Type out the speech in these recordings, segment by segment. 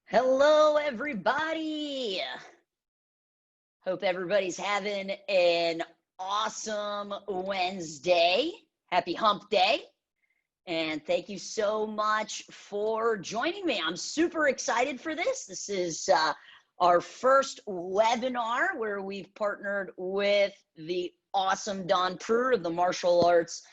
Hello, everybody. Hope everybody's having an awesome Wednesday. Happy hump day. And thank you so much for joining me. I'm super excited for this. This is our first webinar where we've partnered with the awesome Don Pruer of the Martial Arts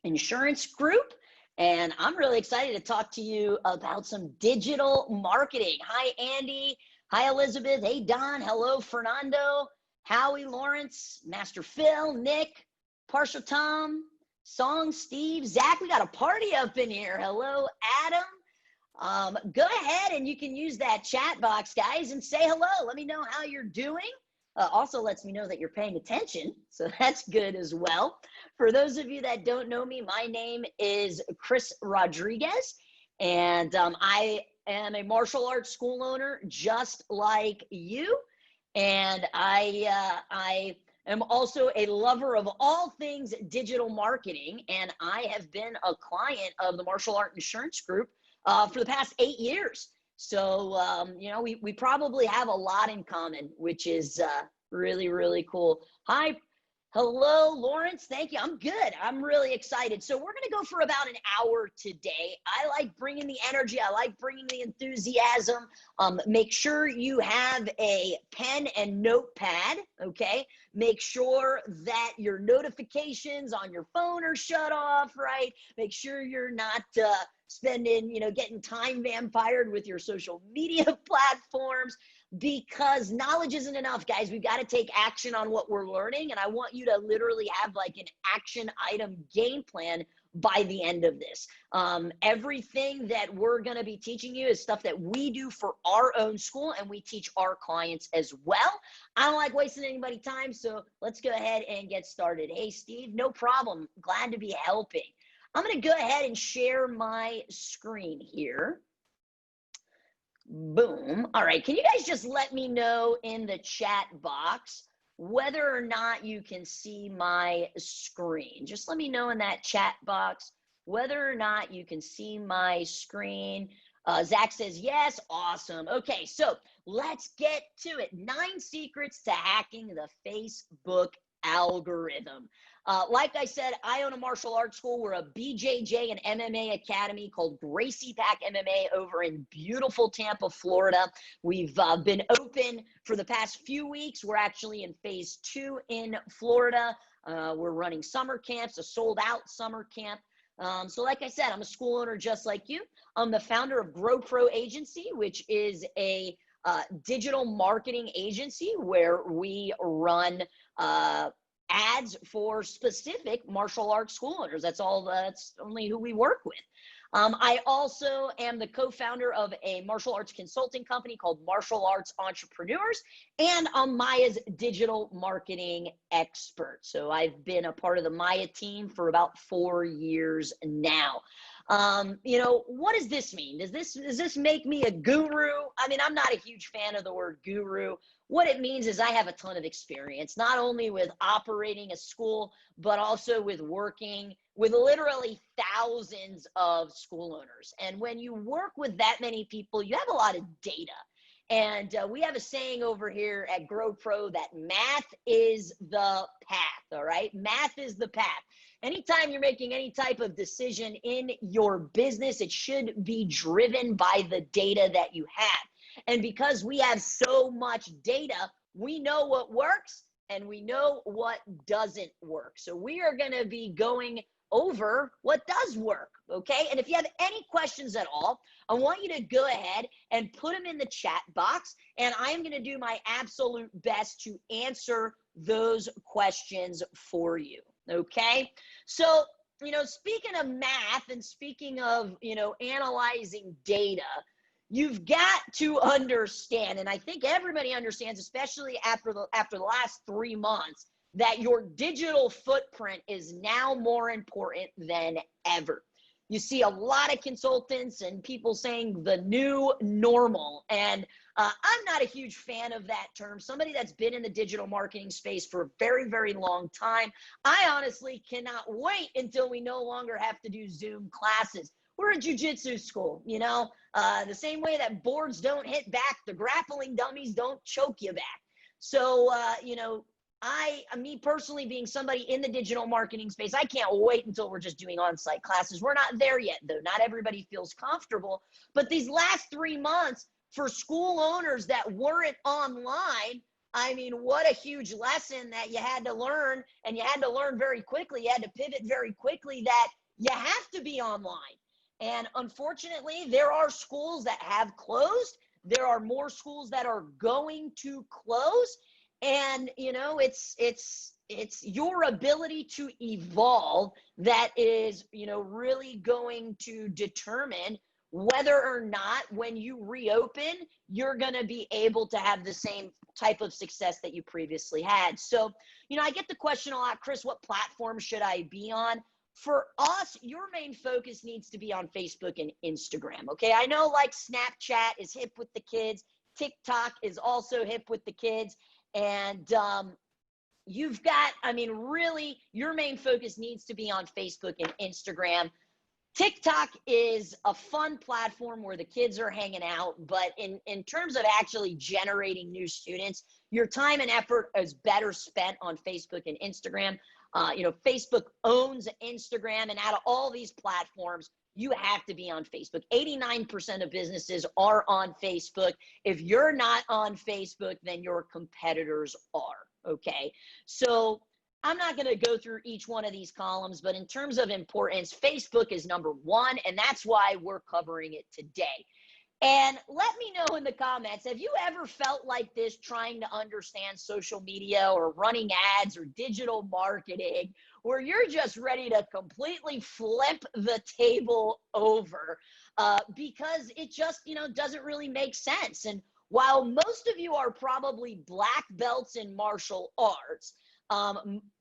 Insurance Group. And I'm really excited to talk to you about some digital marketing. Hi, Andy. Hi, Elizabeth. Hey, Don. Hello, Fernando. Howie, Lawrence, Master Phil, Nick, Partial Tom, Song, Steve, Zach. We got a party up in here. Hello, Adam. Go ahead and you can use that chat box, guys, and say hello. Let me know how you're doing. Also lets me know that you're paying attention, so that's good as well. For those of you that don't know me, my name is Chris Rodriguez, and I am a martial arts school owner just like you, and I am also a lover of all things digital marketing, and I have been a client of the Martial Art Insurance Group for the past 8 years. So, you know, we probably have a lot in common, which is really, really cool. Hi. Hello, Lawrence. Thank you. I'm good. I'm really excited. So we're going to go for about an hour today. I like bringing the energy. I like bringing the enthusiasm. Make sure you have a pen and notepad, okay? Make sure that your notifications on your phone are shut off, right? Make sure you're not spending, getting time vampired with your social media platforms, because knowledge isn't enough, guys. We've got to take action on what we're learning. And I want you to literally have like an action item game plan by the end of this. Everything that we're going to be teaching you is stuff that we do for our own school, and we teach our clients as well. I don't like wasting anybody's time, so let's go ahead and get started. Hey, Steve, no problem. Glad to be helping. I'm going to go ahead and share my screen here. Boom. All right. Can you guys just let me know in the chat box whether or not you can see my screen? Just let me know in that chat box whether or not you can see my screen. Zach says yes. Awesome. Okay, so let's get to it. 9 secrets to hacking the Facebook algorithm. Like I said, I own a martial arts school. We're a BJJ and MMA academy called Gracie Pack MMA over in beautiful Tampa, Florida. We've been open for the past few weeks. We're actually in phase 2 in Florida. We're running summer camps, a sold out summer camp. So like I said, I'm a school owner just like you. I'm the founder of Grow Pro Agency, which is a digital marketing agency where we run ads for specific martial arts school owners. That's only who we work with. I also am the co-founder of a martial arts consulting company called Martial Arts Entrepreneurs, and I'm Maya's digital marketing expert. So I've been a part of the Maya team for about 4 years now. What does this mean? Does this make me a guru? I mean, I'm not a huge fan of the word guru. What it means is I have a ton of experience, not only with operating a school, but also with working with literally thousands of school owners. And when you work with that many people, you have a lot of data. And we have a saying over here at Grow Pro that math is the path, all right? Math is the path. Anytime you're making any type of decision in your business, it should be driven by the data that you have. And because we have so much data, we know what works and we know what doesn't work. So we are going to be going over what does work, okay? And if you have any questions at all, I want you to go ahead and put them in the chat box, and I'm going to do my absolute best to answer those questions for you, okay? So, speaking of math and speaking of, analyzing data, you've got to understand, and I think everybody understands, especially after the last 3 months, that your digital footprint is now more important than ever. You see a lot of consultants and people saying the new normal, and I'm not a huge fan of that term. Somebody that's been in the digital marketing space for a very, very long time, I honestly cannot wait until we no longer have to do Zoom classes. we're a jujitsu school, you know, the same way that boards don't hit back, the grappling dummies don't choke you back. So, you know, me personally being somebody in the digital marketing space, I can't wait until we're just doing on-site classes. We're not there yet, though. Not everybody feels comfortable. But these last 3 months for school owners that weren't online, I mean, what a huge lesson that you had to learn, and you had to learn very quickly. You had to pivot very quickly that you have to be online. And unfortunately, there are schools that have closed. There are more schools that are going to close. And, you know, it's your ability to evolve that is, you know, really going to determine whether or not when you reopen, you're going to be able to have the same type of success that you previously had. So, you know, I get the question a lot, Chris, what platform should I be on? For us, your main focus needs to be on Facebook and Instagram. Okay. I know like Snapchat is hip with the kids. TikTok is also hip with the kids. And you've got, I mean, really, your main focus needs to be on Facebook and Instagram. TikTok is a fun platform where the kids are hanging out, but in terms of actually generating new students, your time and effort is better spent on Facebook and Instagram. You know, Facebook owns Instagram, and out of all these platforms, you have to be on Facebook. 89% of businesses are on Facebook. If you're not on Facebook, then your competitors are, okay? So I'm not going to go through each one of these columns, but in terms of importance, Facebook is number one, and that's why we're covering it today. And let me know in the comments, have you ever felt like this trying to understand social media or running ads or digital marketing, where you're just ready to completely flip the table over because it just, you know, doesn't really make sense? And while most of you are probably black belts in martial arts,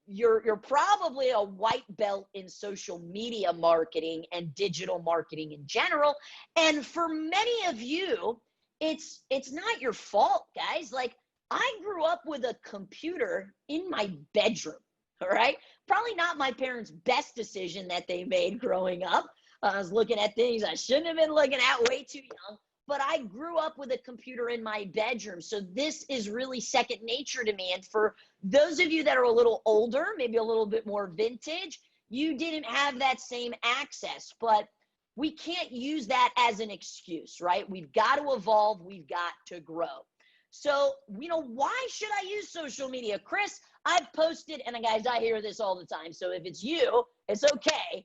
you're probably a white belt in social media marketing and digital marketing in general. And for many of you, it's not your fault, guys. Like, I grew up with a computer in my bedroom, all right? Probably not my parents' best decision that they made growing up. I was looking at things I shouldn't have been looking at way too young. But I grew up with a computer in my bedroom. So this is really second nature to me. And for those of you that are a little older, maybe a little bit more vintage, you didn't have that same access. But we can't use that as an excuse, right? We've got to evolve. We've got to grow. So, you know, why should I use social media? Chris, I've posted, and guys, I hear this all the time. So if it's you, it's okay.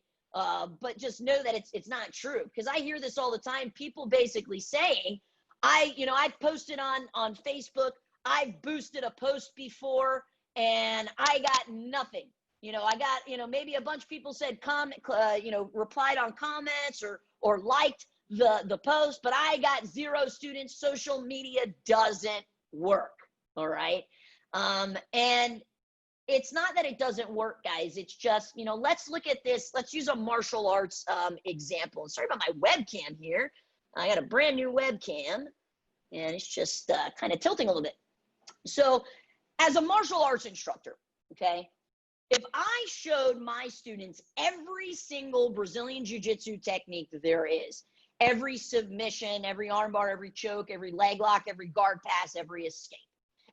But just know that it's not true, because I hear this all the time. People basically saying, I've posted on Facebook, I've boosted a post before, and I got nothing. You know, I got, you know, maybe a bunch of people said replied on comments or liked the post, but I got 0 students. Social media doesn't work. All right. And it's not that it doesn't work, guys. It's just, you know, let's look at this. Let's use a martial arts example. Sorry about my webcam here. I got a brand new webcam, and it's just kind of tilting a little bit. So as a martial arts instructor, okay, if I showed my students every single Brazilian Jiu-Jitsu technique there is, every submission, every armbar, every choke, every leg lock, every guard pass, every escape,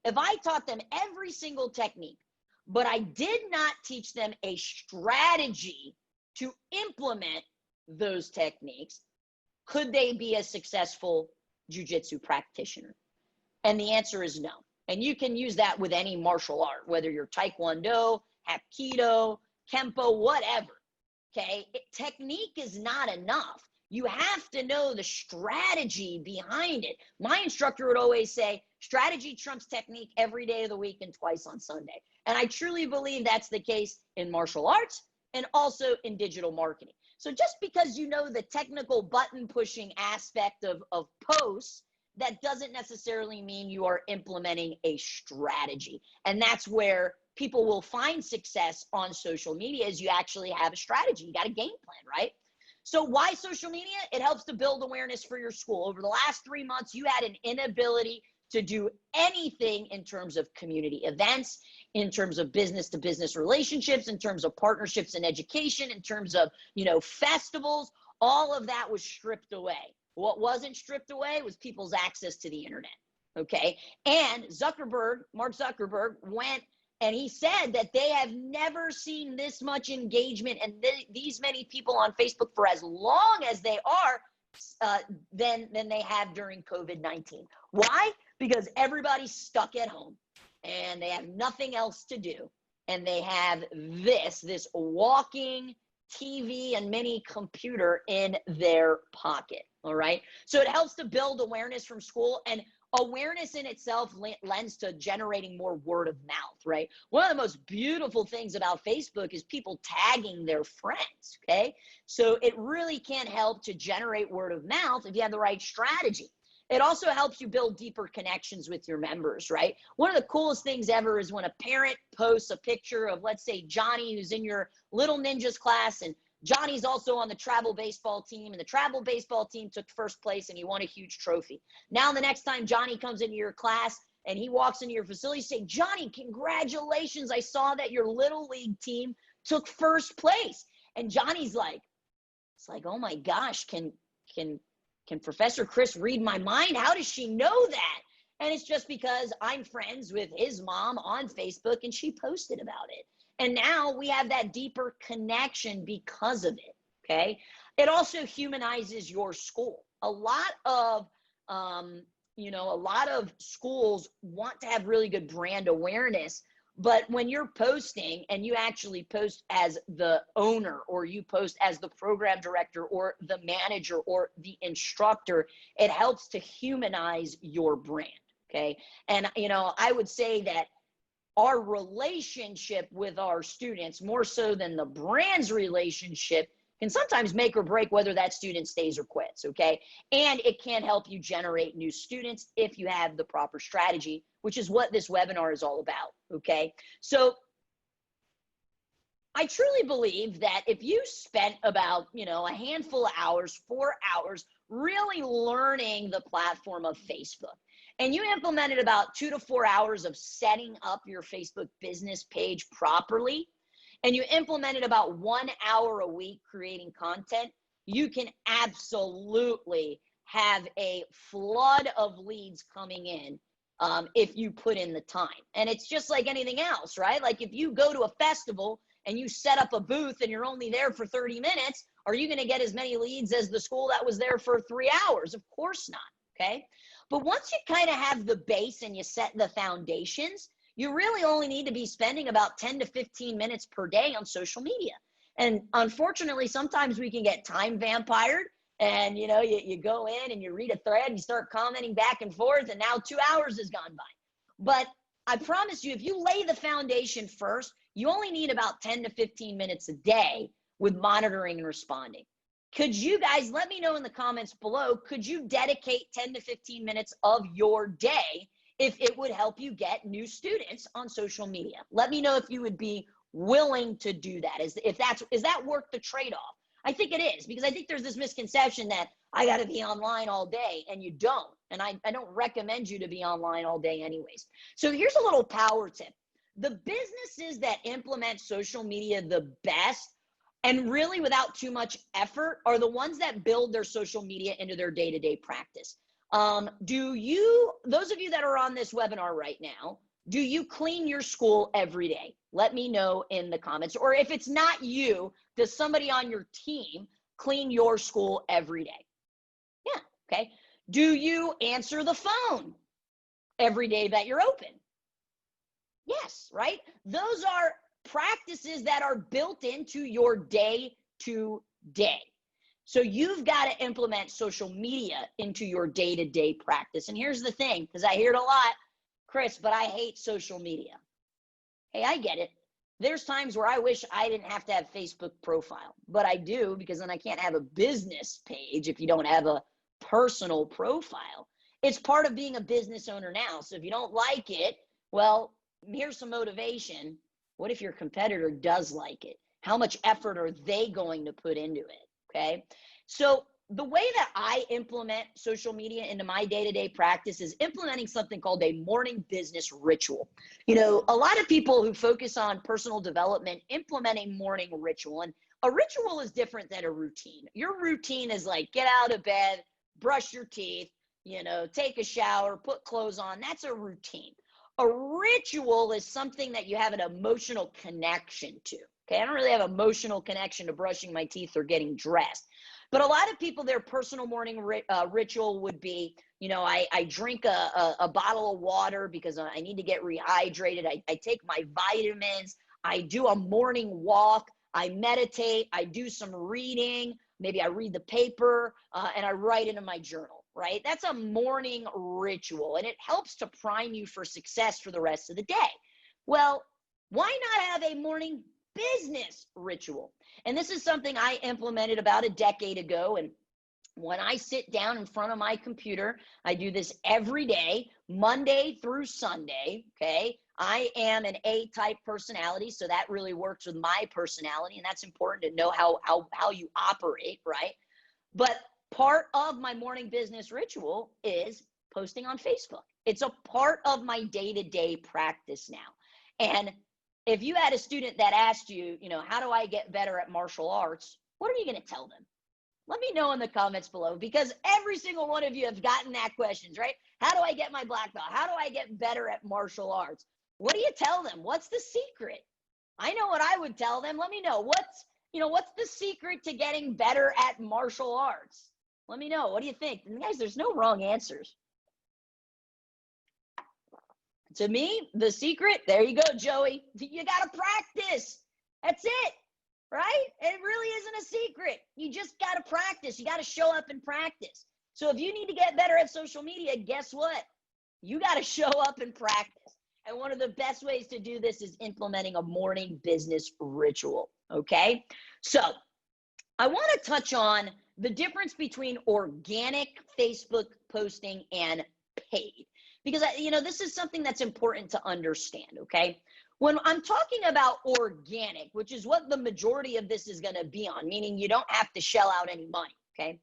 if I taught them every single technique, but I did not teach them a strategy to implement those techniques, could they be a successful jiu-jitsu practitioner? And the answer is no. And you can use that with any martial art, whether you're Taekwondo, Hapkido, Kempo, whatever, okay? Technique is not enough. You have to know the strategy behind it. My instructor would always say, strategy trumps technique every day of the week and twice on Sunday. And I truly believe that's the case in martial arts and also in digital marketing. So just because you know the technical button pushing aspect of posts, that doesn't necessarily mean you are implementing a strategy. And that's where people will find success on social media, is you actually have a strategy. You got a game plan, right? So why social media? It helps to build awareness for your school. Over the last 3 months, you had an inability to do anything in terms of community events, in terms of business to business relationships, in terms of partnerships in education, in terms of, you know, festivals. all of that was stripped away. What wasn't stripped away was people's access to the internet. Okay. And Mark Zuckerberg went and he said that they have never seen this much engagement and these many people on Facebook for as long as they are than they have during COVID-19. Why? Because everybody's stuck at home and they have nothing else to do. And they have this walking TV and mini computer in their pocket. All right. So it helps to build awareness from school, and awareness in itself lends to generating more word of mouth, right? One of the most beautiful things about Facebook is people tagging their friends, okay? So it really can help to generate word of mouth if you have the right strategy. It also helps you build deeper connections with your members, right? One of the coolest things ever is when a parent posts a picture of, let's say, Johnny, who's in your Little Ninjas class, and Johnny's also on the travel baseball team, and the travel baseball team took first place and he won a huge trophy. Now, the next time Johnny comes into your class and he walks into your facility, say, Johnny, congratulations. I saw that your Little League team took first place. And Johnny's like, it's like, oh my gosh, can Professor Chris read my mind? How does she know that? And it's just because I'm friends with his mom on Facebook and she posted about it. And now we have that deeper connection because of it, okay? It also humanizes your school. A lot of schools want to have really good brand awareness, but when you're posting and you actually post as the owner, or you post as the program director or the manager or the instructor, it helps to humanize your brand, okay? And, I would say that our relationship with our students, more so than the brand's relationship, can sometimes make or break whether that student stays or quits, okay? And it can help you generate new students if you have the proper strategy, which is what this webinar is all about, okay? So I truly believe that if you spent about, a handful of hours, 4 hours, really learning the platform of Facebook, and you implemented about 2 to 4 hours of setting up your Facebook business page properly, and you implemented about 1 hour a week creating content, you can absolutely have a flood of leads coming in if you put in the time. And it's just like anything else, right? Like if you go to a festival and you set up a booth and you're only there for 30 minutes, are you going to get as many leads as the school that was there for 3 hours? Of course not, okay? But once you kind of have the base and you set the foundations, you really only need to be spending about 10 to 15 minutes per day on social media. And unfortunately, sometimes we can get time vampired and, you go in and you read a thread and you start commenting back and forth, and now 2 hours has gone by. But I promise you, if you lay the foundation first, you only need about 10 to 15 minutes a day with monitoring and responding. Could you guys let me know in the comments below, could you dedicate 10 to 15 minutes of your day if it would help you get new students on social media? Let me know if you would be willing to do that. Is that worth the trade-off? I think it is, because I think there's this misconception that I got to be online all day, and you don't. And I don't recommend you to be online all day anyways. So here's a little power tip. The businesses that implement social media the best and really without too much effort are the ones that build their social media into their day-to-day practice. Those of you that are on this webinar right now, do you clean your school every day? Let me know in the comments. Or if it's not you, does somebody on your team clean your school every day? Yeah, okay. Do you answer the phone every day that you're open? Yes, right? Those are practices that are built into your day-to-day. So you've got to implement social media into your day-to-day practice. And here's the thing, because I hear it a lot, Chris, but I hate social media. Hey, I get it. There's times where I wish I didn't have to have Facebook profile, but I do, because then I can't have a business page if you don't have a personal profile. It's part of being a business owner now. So if you don't like it, well, here's some motivation. What if your competitor does like it? How much effort are they going to put into it? Okay. So the way that I implement social media into my day-to-day practice is implementing something called a morning business ritual. A lot of people who focus on personal development implement a morning ritual. And A ritual is different than a routine. Your routine is like get out of bed, brush your teeth, take a shower, put clothes on. That's a routine. A ritual is something that you have an emotional connection to. Okay, I don't really have an emotional connection to brushing my teeth or getting dressed. But a lot of people, their personal morning ritual would be, I drink a bottle of water because I need to get rehydrated. I take my vitamins. I do a morning walk. I meditate. I do some reading. Maybe I read the paper and I write into my journal, right? That's a morning ritual, and it helps to prime you for success for the rest of the day. Well, why not have a morning business ritual? And this is something I implemented about a decade ago. And when I sit down in front of my computer, I do this every day, Monday through Sunday. Okay. I am an A-type personality, so that really works with my personality, and that's important to know how you operate, right? But part of my morning business ritual is posting on Facebook. It's a part of my day-to-day practice now. And if you had a student that asked you, how do I get better at martial arts? What are you going to tell them? Let me know in the comments below, because every single one of you have gotten that questions, right? How do I get my black belt? How do I get better at martial arts? What do you tell them? What's the secret? I know what I would tell them. Let me know. What's the secret to getting better at martial arts? Let me know. What do you think? And guys, there's no wrong answers. To me, the secret, there you go, Joey. You got to practice. That's it, right? It really isn't a secret. You just got to practice. You got to show up and practice. So if you need to get better at social media, guess what? You got to show up and practice. And one of the best ways to do this is implementing a morning business ritual, okay? So I want to touch on the difference between organic Facebook posting and paid, because this is something that's important to understand, okay? When I'm talking about organic, which is what the majority of this is going to be on, meaning you don't have to shell out any money, okay?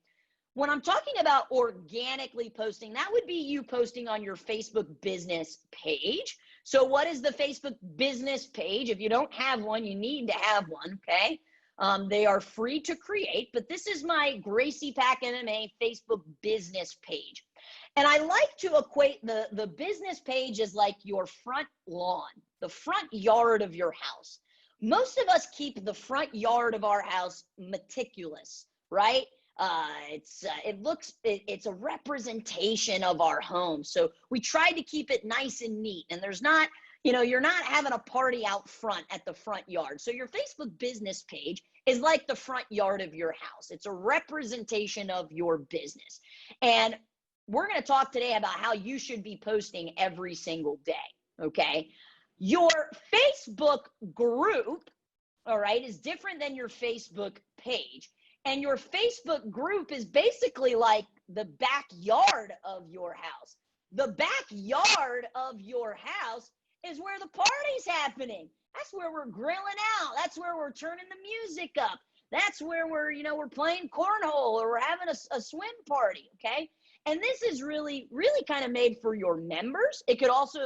When I'm talking about organically posting, that would be you posting on your Facebook business page. So what is the Facebook business page? If you don't have one, you need to have one, okay? They are free to create, but this is my Gracie Pack MMA Facebook business page. And I like to equate the business page as like your front lawn, the front yard of your house. Most of us keep the front yard of our house meticulous, right? It's a representation of our home. So we try to keep it nice and neat, and there's not, you're not having a party out front at the front yard. So your Facebook business page is like the front yard of your house. It's a representation of your business. And we're going to talk today about how you should be posting every single day. Okay. Your Facebook group, all right, is different than your Facebook page. And your Facebook group is basically like the backyard of your house. The backyard of your house is where the party's happening. That's where we're grilling out. That's where we're turning the music up. That's where we're playing cornhole, or we're having a swim party, okay? And this is really, really kind of made for your members. You could also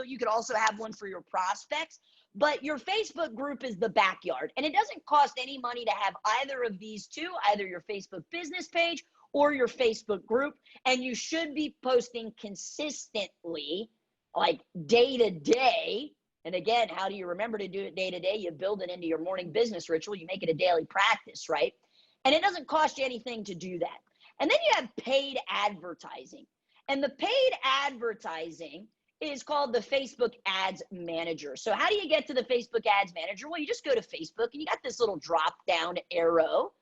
have one for your prospects. But your Facebook group is the backyard, and it doesn't cost any money to have either of these two, either your Facebook business page or your Facebook group. And you should be posting consistently, like day to day. And again, how do you remember to do it day to day? You build it into your morning business ritual. You make it a daily practice, right? And it doesn't cost you anything to do that. And then you have paid advertising. And the paid advertising is called the Facebook Ads Manager. So how do you get to the Facebook Ads Manager? Well, you just go to Facebook and you got this little drop down arrow.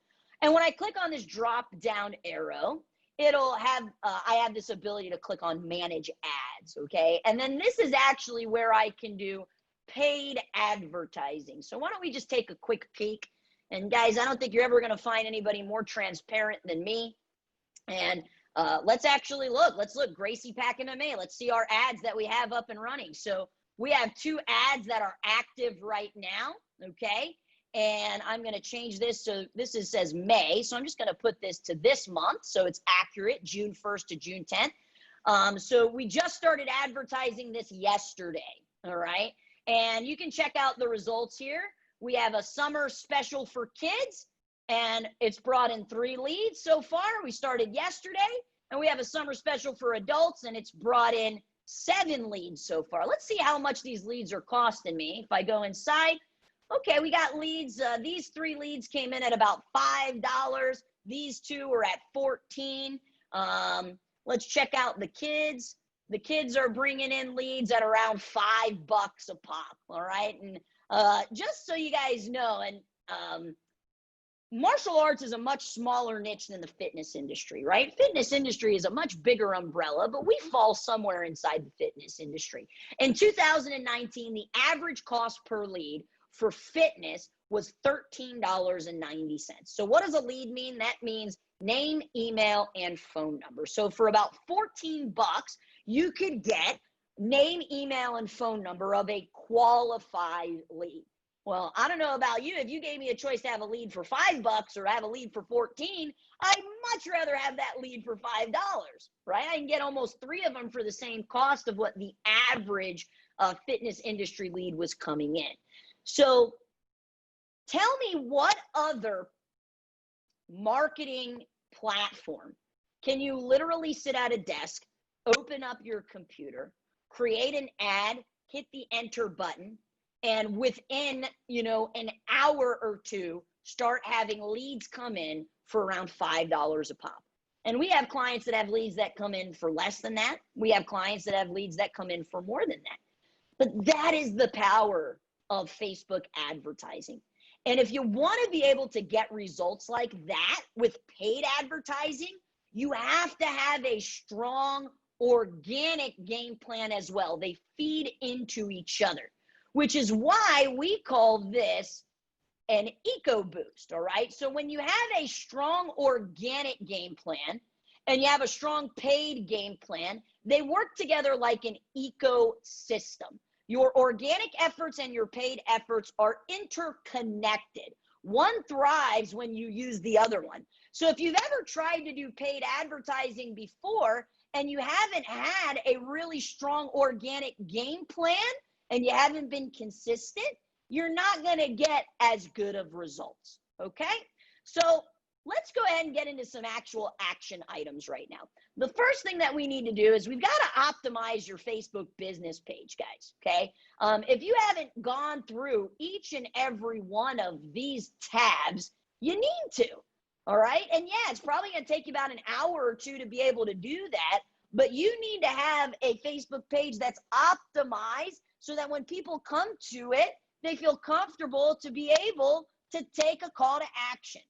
And when I click on this drop down arrow, it'll have, I have this ability to click on Manage Ads, okay? And then this is actually where I can do paid advertising. So why don't we just take a quick peek? And guys, I don't think you're ever gonna find anybody more transparent than me. And let's actually look. Let's look, Gracie Pack MMA. Let's see our ads that we have up and running. So we have 2 ads that are active right now, okay? And I'm going to change this. So this says May. So I'm just going to put this to this month, so it's accurate, June 1st to June 10th. So we just started advertising this yesterday, all right? And you can check out the results here. We have a summer special for kids. and it's brought in 3 leads so far. We started yesterday, and we have a summer special for adults, and it's brought in 7 leads so far. Let's see how much these leads are costing me. If I go inside, okay, we got leads. These 3 leads came in at about $5. These 2 are at 14. Let's check out the kids. The kids are bringing in leads at around $5 a pop. All right, and just so you guys know, and martial arts is a much smaller niche than the fitness industry, right? Fitness industry is a much bigger umbrella, but we fall somewhere inside the fitness industry. In 2019, the average cost per lead for fitness was $13.90. So what does a lead mean? That means name, email, and phone number. So for about 14 bucks, you could get name, email, and phone number of a qualified lead. Well, I don't know about you. If you gave me a choice to have a lead for $5 or have a lead for 14, I'd much rather have that lead for $5, right? I can get almost 3 of them for the same cost of what the average fitness industry lead was coming in. So tell me, what other marketing platform can you literally sit at a desk, open up your computer, create an ad, hit the enter button, and within, an hour or 2, start having leads come in for around $5 a pop? And we have clients that have leads that come in for less than that. We have clients that have leads that come in for more than that. But that is the power of Facebook advertising. And if you want to be able to get results like that with paid advertising, you have to have a strong organic game plan as well. They feed into each other, which is why we call this an eco boost. All right. So when you have a strong organic game plan and you have a strong paid game plan, they work together like an ecosystem. Your organic efforts and your paid efforts are interconnected. One thrives when you use the other one. So if you've ever tried to do paid advertising before and you haven't had a really strong organic game plan and you haven't been consistent, you're not going to get as good of results. Okay? So let's go ahead and get into some actual action items right now. The first thing that we need to do is we've got to optimize your Facebook business page, guys, okay? If you haven't gone through each and every one of these tabs, you need to, all right? And yeah, it's probably going to take you about an hour or 2 to be able to do that, but you need to have a Facebook page that's optimized so that when people come to it, they feel comfortable to be able to take a call to action.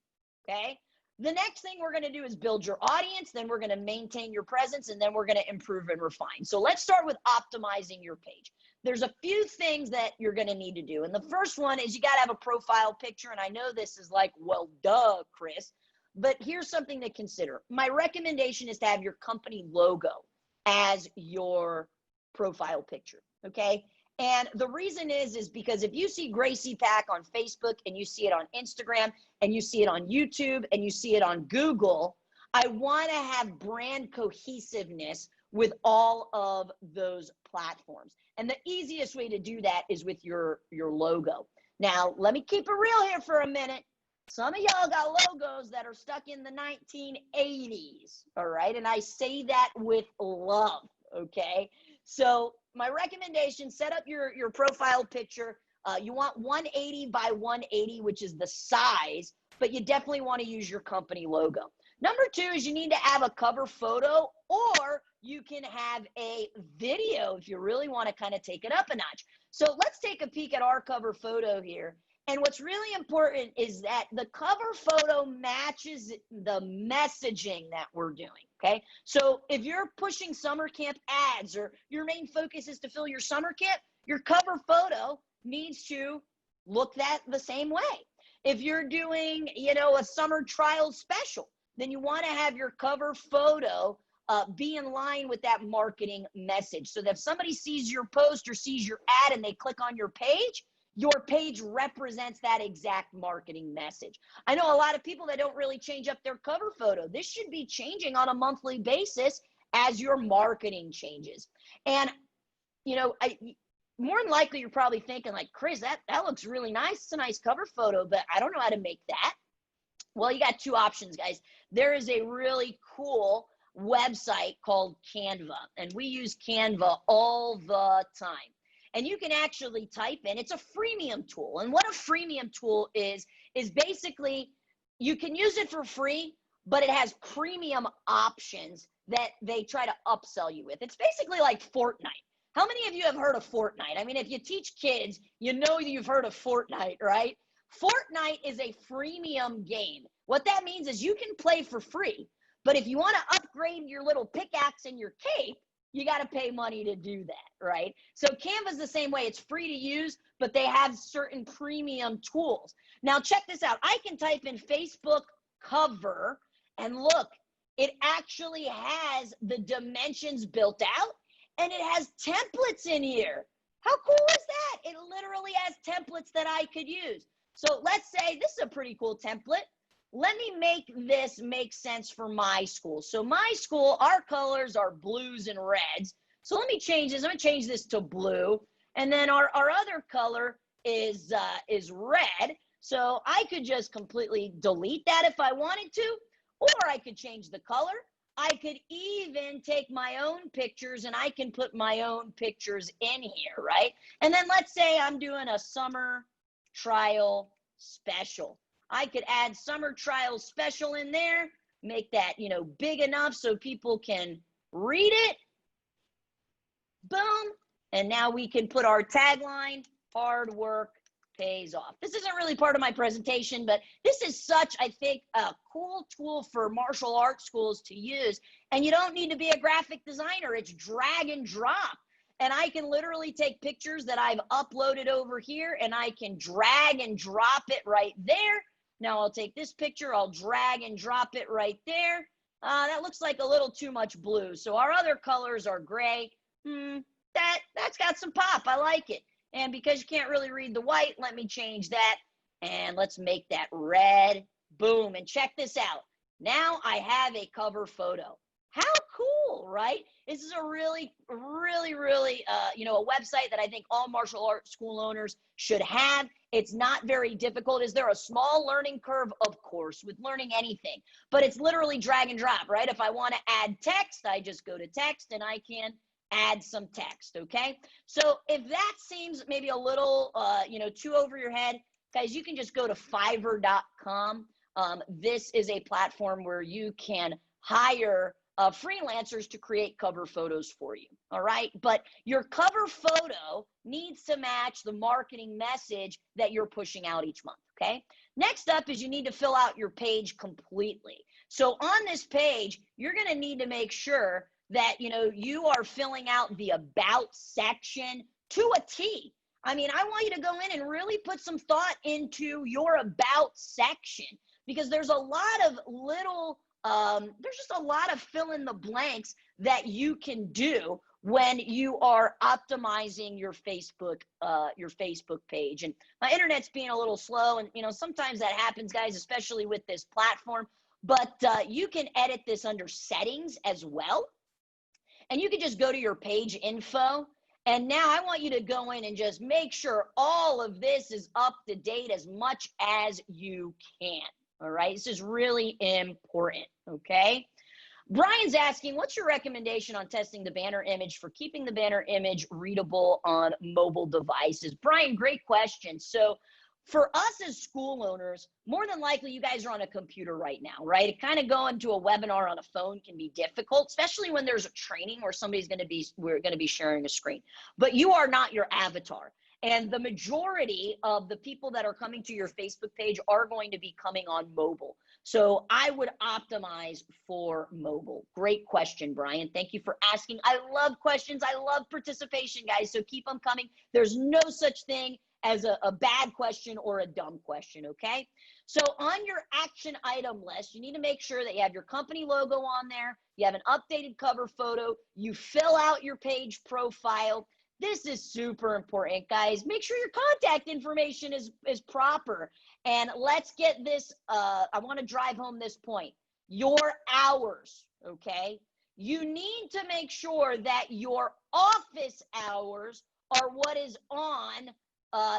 Okay. The next thing we're going to do is build your audience. Then we're going to maintain your presence, and then we're going to improve and refine. So let's start with optimizing your page. There's a few things that you're going to need to do. And the first one is you got to have a profile picture. And I know this is like, well, duh, Chris, but here's something to consider. My recommendation is to have your company logo as your profile picture. Okay. And the reason is because if you see Gracie Pack on Facebook and you see it on Instagram and you see it on YouTube and you see it on Google, I want to have brand cohesiveness with all of those platforms. And the easiest way to do that is with your logo. Now, let me keep it real here for a minute. Some of y'all got logos that are stuck in the 1980s, all right? And I say that with love, okay? So my recommendation, set up your profile picture. You want 180 by 180, which is the size, but you definitely want to use your company logo. Number 2 is you need to have a cover photo, or you can have a video if you really want to kind of take it up a notch. So let's take a peek at our cover photo here. And what's really important is that the cover photo matches the messaging that we're doing, okay? So if you're pushing summer camp ads or your main focus is to fill your summer camp, your cover photo needs to look the same way. If you're doing, a summer trial special, then you want to have your cover photo be in line with that marketing message. So that if somebody sees your post or sees your ad and they click on your page represents that exact marketing message. I know a lot of people that don't really change up their cover photo. This should be changing on a monthly basis as your marketing changes. And, more than likely, you're probably thinking like, Chris, that looks really nice. It's a nice cover photo, but I don't know how to make that. Well, you got two options, guys. There is a really cool website called Canva, and we use Canva all the time. And you can actually type in, it's a freemium tool. And what a freemium tool is basically you can use it for free, but it has premium options that they try to upsell you with. It's basically like Fortnite. How many of you have heard of Fortnite? I mean, if you teach kids, you know you've heard of Fortnite, right? Fortnite is a freemium game. What that means is you can play for free, but if you want to upgrade your little pickaxe and your cape, you got to pay money to do that, right? So Canva's the same way. It's free to use, but they have certain premium tools. Now check this out. I can type in Facebook cover, and look, it actually has the dimensions built out, and it has templates in here. How cool is that? It literally has templates that I could use. So let's say this is a pretty cool template. Let me make this make sense for my school. So my school, our colors are blues and reds. So let me change this. I'm going to change this to blue. And then our other color is red. So I could just completely delete that if I wanted to, or I could change the color. I could even take my own pictures and I can put my own pictures in here, right? And then let's say I'm doing a summer trial special. I could add summer trial special in there, make that, big enough so people can read it. Boom. And now we can put our tagline, hard work pays off. This isn't really part of my presentation, but this is such, I think, a cool tool for martial arts schools to use. And you don't need to be a graphic designer. It's drag and drop. And I can literally take pictures that I've uploaded over here and I can drag and drop it right there. Now I'll take this picture, I'll drag and drop it right there. That looks like a little too much blue. So our other colors are gray. That's got some pop. I like it. And because you can't really read the white, let me change that. And let's make that red. Boom. And check this out. Now I have a cover photo. How cool, right? This is a really, really, really, a website that I think all martial arts school owners should have. It's not very difficult. Is there a small learning curve? Of course, with learning anything. But it's literally drag and drop, right? If I want to add text, I just go to text and I can add some text, okay? So if that seems maybe a little, too over your head, guys, you can just go to Fiverr.com. This is a platform where you can hire freelancers to create cover photos for you, all right? But your cover photo needs to match the marketing message that you're pushing out each month, okay? Next up is you need to fill out your page completely. So on this page, you're gonna need to make sure that, you are filling out the about section to a T. I mean, I want you to go in and really put some thought into your about section, because there's a lot of little, there's just a lot of fill in the blanks that you can do when you are optimizing your Facebook page. And my internet's being a little slow, and sometimes that happens, guys, especially with this platform. But you can edit this under settings as well. And you can just go to your page info. And now I want you to go in and just make sure all of this is up to date as much as you can. All right. This is really important. Okay. Brian's asking, what's your recommendation on testing the banner image for keeping the banner image readable on mobile devices? Brian, great question. So for us as school owners, more than likely you guys are on a computer right now, right? Kind of going to a webinar on a phone can be difficult, especially when there's a training where we're going to be sharing a screen. But you are not your avatar. And the majority of the people that are coming to your Facebook page are going to be coming on mobile. So I would optimize for mobile. Great question, Brian. Thank you for asking. I love questions. I love participation, guys. So keep them coming. There's no such thing as a bad question or a dumb question, okay? So on your action item list, you need to make sure that you have your company logo on there, you have an updated cover photo, you fill out your page profile. This is super important, guys. Make sure your contact information is proper. And let's get this, I want to drive home this point. Your hours, okay? You need to make sure that your office hours are what is on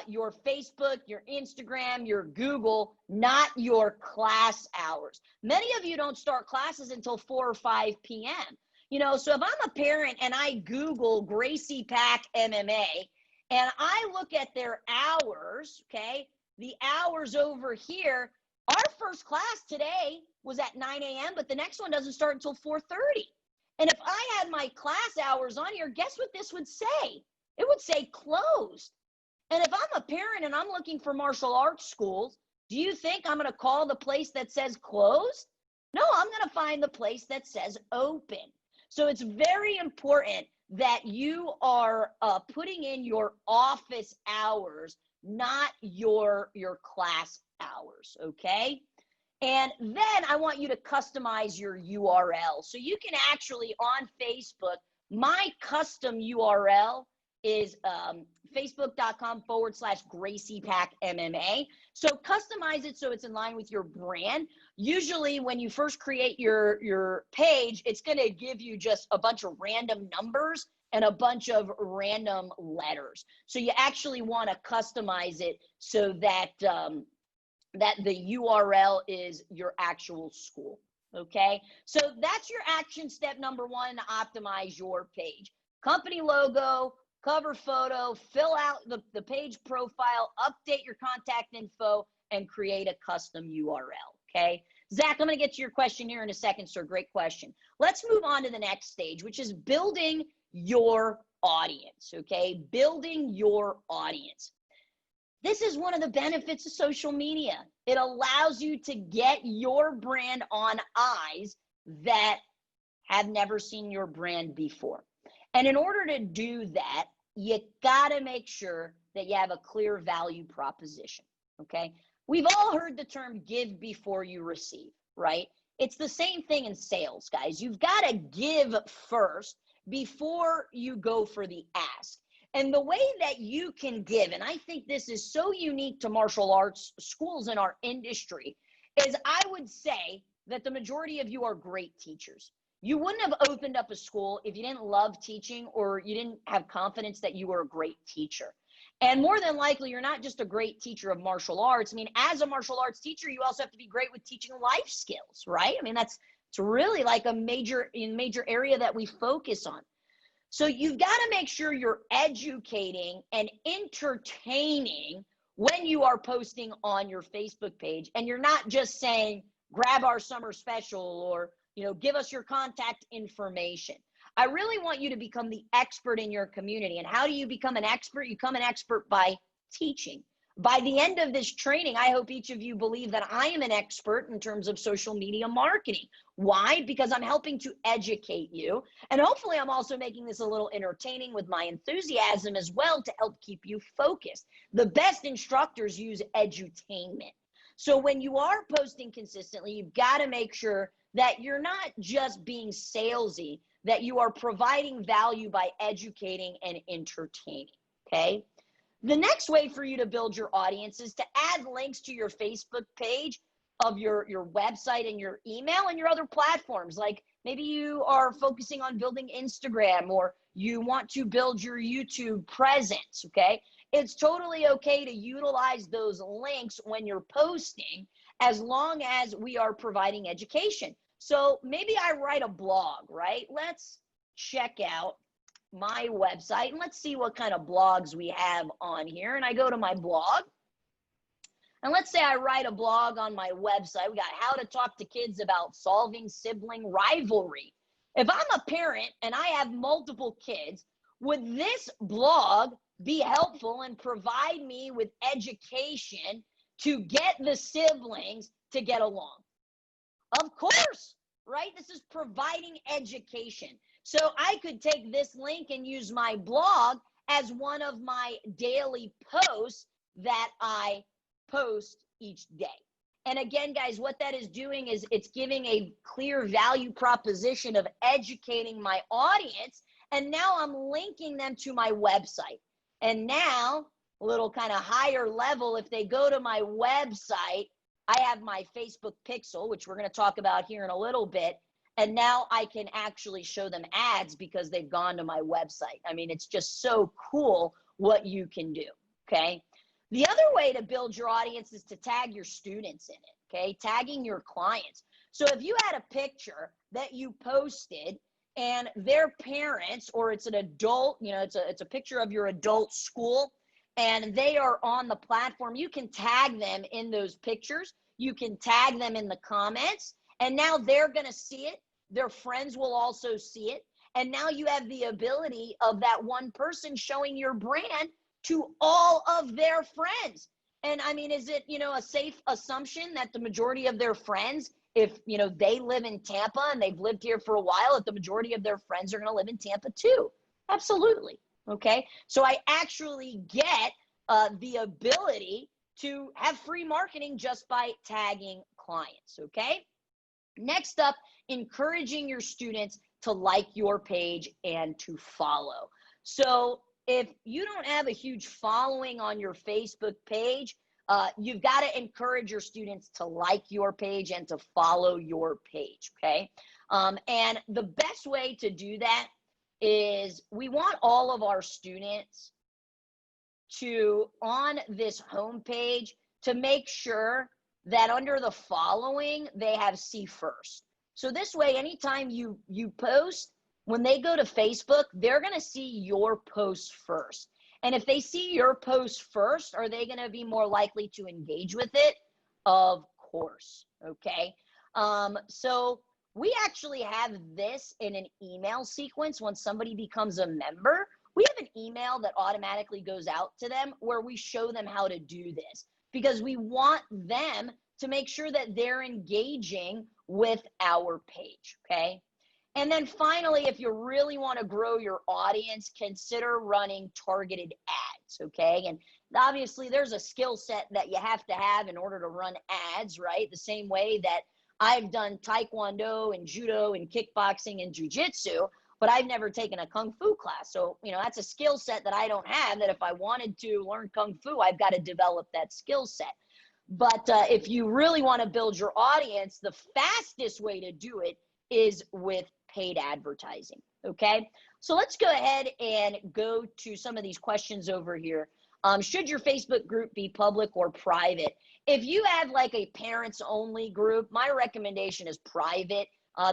your Facebook, your Instagram, your Google, not your class hours. Many of you don't start classes until 4 or 5 p.m. You know, so if I'm a parent and I Google Gracie Pack MMA and I look at their hours, okay, the hours over here, our first class today was at 9 a.m., but the next one doesn't start until 4:30. And if I had my class hours on here, guess what this would say? It would say closed. And if I'm a parent and I'm looking for martial arts schools, do you think I'm going to call the place that says closed? No, I'm going to find the place that says open. So it's very important that you are putting in your office hours, not your class hours, okay? And then I want you to customize your URL. So you can actually, on Facebook, my custom URL is facebook.com/Gracie Pack MMA. So customize it so it's in line with your brand. Usually when you first create your page, it's going to give you just a bunch of random numbers and a bunch of random letters. So you actually want to customize it so that that the URL is your actual school. Okay, so that's your action step number 1 to optimize your page. Company logo, cover photo, fill out the page profile, update your contact info, and create a custom URL, okay? Zach, I'm gonna get to your question here in a second, sir. Great question. Let's move on to the next stage, which is building your audience, okay? Building your audience. This is one of the benefits of social media. It allows you to get your brand on eyes that have never seen your brand before. And in order to do that, you gotta make sure that you have a clear value proposition, okay? We've all heard the term give before you receive, right? It's the same thing in sales, guys. You've gotta give first before you go for the ask. And the way that you can give, and I think this is so unique to martial arts schools in our industry, is I would say that the majority of you are great teachers. You wouldn't have opened up a school if you didn't love teaching or you didn't have confidence that you were a great teacher. And more than likely, you're not just a great teacher of martial arts. I mean, as a martial arts teacher, you also have to be great with teaching life skills, right? I mean, it's really like a major area that we focus on. So you've got to make sure you're educating and entertaining when you are posting on your Facebook page, and you're not just saying, grab our summer special, or give us your contact information. I really want you to become the expert in your community. And how do you become an expert? You become an expert by teaching. By the end of this training, I hope each of you believe that I am an expert in terms of social media marketing. Why? Because I'm helping to educate you. And hopefully I'm also making this a little entertaining with my enthusiasm as well to help keep you focused. The best instructors use edutainment. So when you are posting consistently, you've got to make sure that you're not just being salesy, that you are providing value by educating and entertaining, okay? The next way for you to build your audience is to add links to your Facebook page of your website and your email and your other platforms. Like maybe you are focusing on building Instagram, or you want to build your YouTube presence, okay? It's totally okay to utilize those links when you're posting, as long as we are providing education. So maybe I write a blog, right? Let's check out my website and let's see what kind of blogs we have on here. And I go to my blog, and let's say I write a blog on my website. We got how to talk to kids about solving sibling rivalry. If I'm a parent and I have multiple kids, would this blog be helpful and provide me with education to get the siblings to get along? Of course, right? This is providing education. So I could take this link and use my blog as one of my daily posts that I post each day. And again, guys, what that is doing is it's giving a clear value proposition of educating my audience. And now I'm linking them to my website. And now, a little kind of higher level, if they go to my website, I have my Facebook pixel, which we're going to talk about here in a little bit. And now I can actually show them ads because they've gone to my website. I mean, it's just so cool what you can do. okay? The other way to build your audience is to tag your students in it, okay? Tagging your clients. So if you had a picture that you posted and their parents, or it's an adult, you know, it's a picture of your adult school, and they are on the platform, you can tag them in those pictures. You can tag them in the comments, and now they're going to see it. Their friends will also see it. And now you have the ability of that one person showing your brand to all of their friends. And I mean, is it, you know, a safe assumption that the majority of their friends, if, you know, they live in Tampa and they've lived here for a while, that the majority of their friends are going to live in Tampa too? Absolutely. Okay. So I actually get the ability to have free marketing just by tagging clients. Okay. Next up, encouraging your students to like your page and to follow. So if you don't have a huge following on your Facebook page, you've got to encourage your students to like your page and to follow your page, okay? And the best way to do that is we want all of our students to, on this homepage, to make sure that under the following, they have see first. So this way, anytime you post, when they go to Facebook, they're going to see your post first. And if they see your post first, are they going to be more likely to engage with it? Of course. Okay. So we actually have this in an email sequence. When somebody becomes a member, we have an email that automatically goes out to them where we show them how to do this, because we want them to make sure that they're engaging with our page, okay? And then finally, if you really want to grow your audience, consider running targeted ads, okay? And obviously, there's a skill set that you have to have in order to run ads, right? The same way that I've done Taekwondo and Judo and kickboxing and Jiu-Jitsu, but I've never taken a Kung Fu class. So, you know, that's a skill set that I don't have, that if I wanted to learn Kung Fu, I've got to develop that skill set. But if you really want to build your audience, the fastest way to do it is with paid advertising, okay? So let's go ahead and go to some of these questions over here. Should your Facebook group be public or private? If you have like a parents only group, my recommendation is private.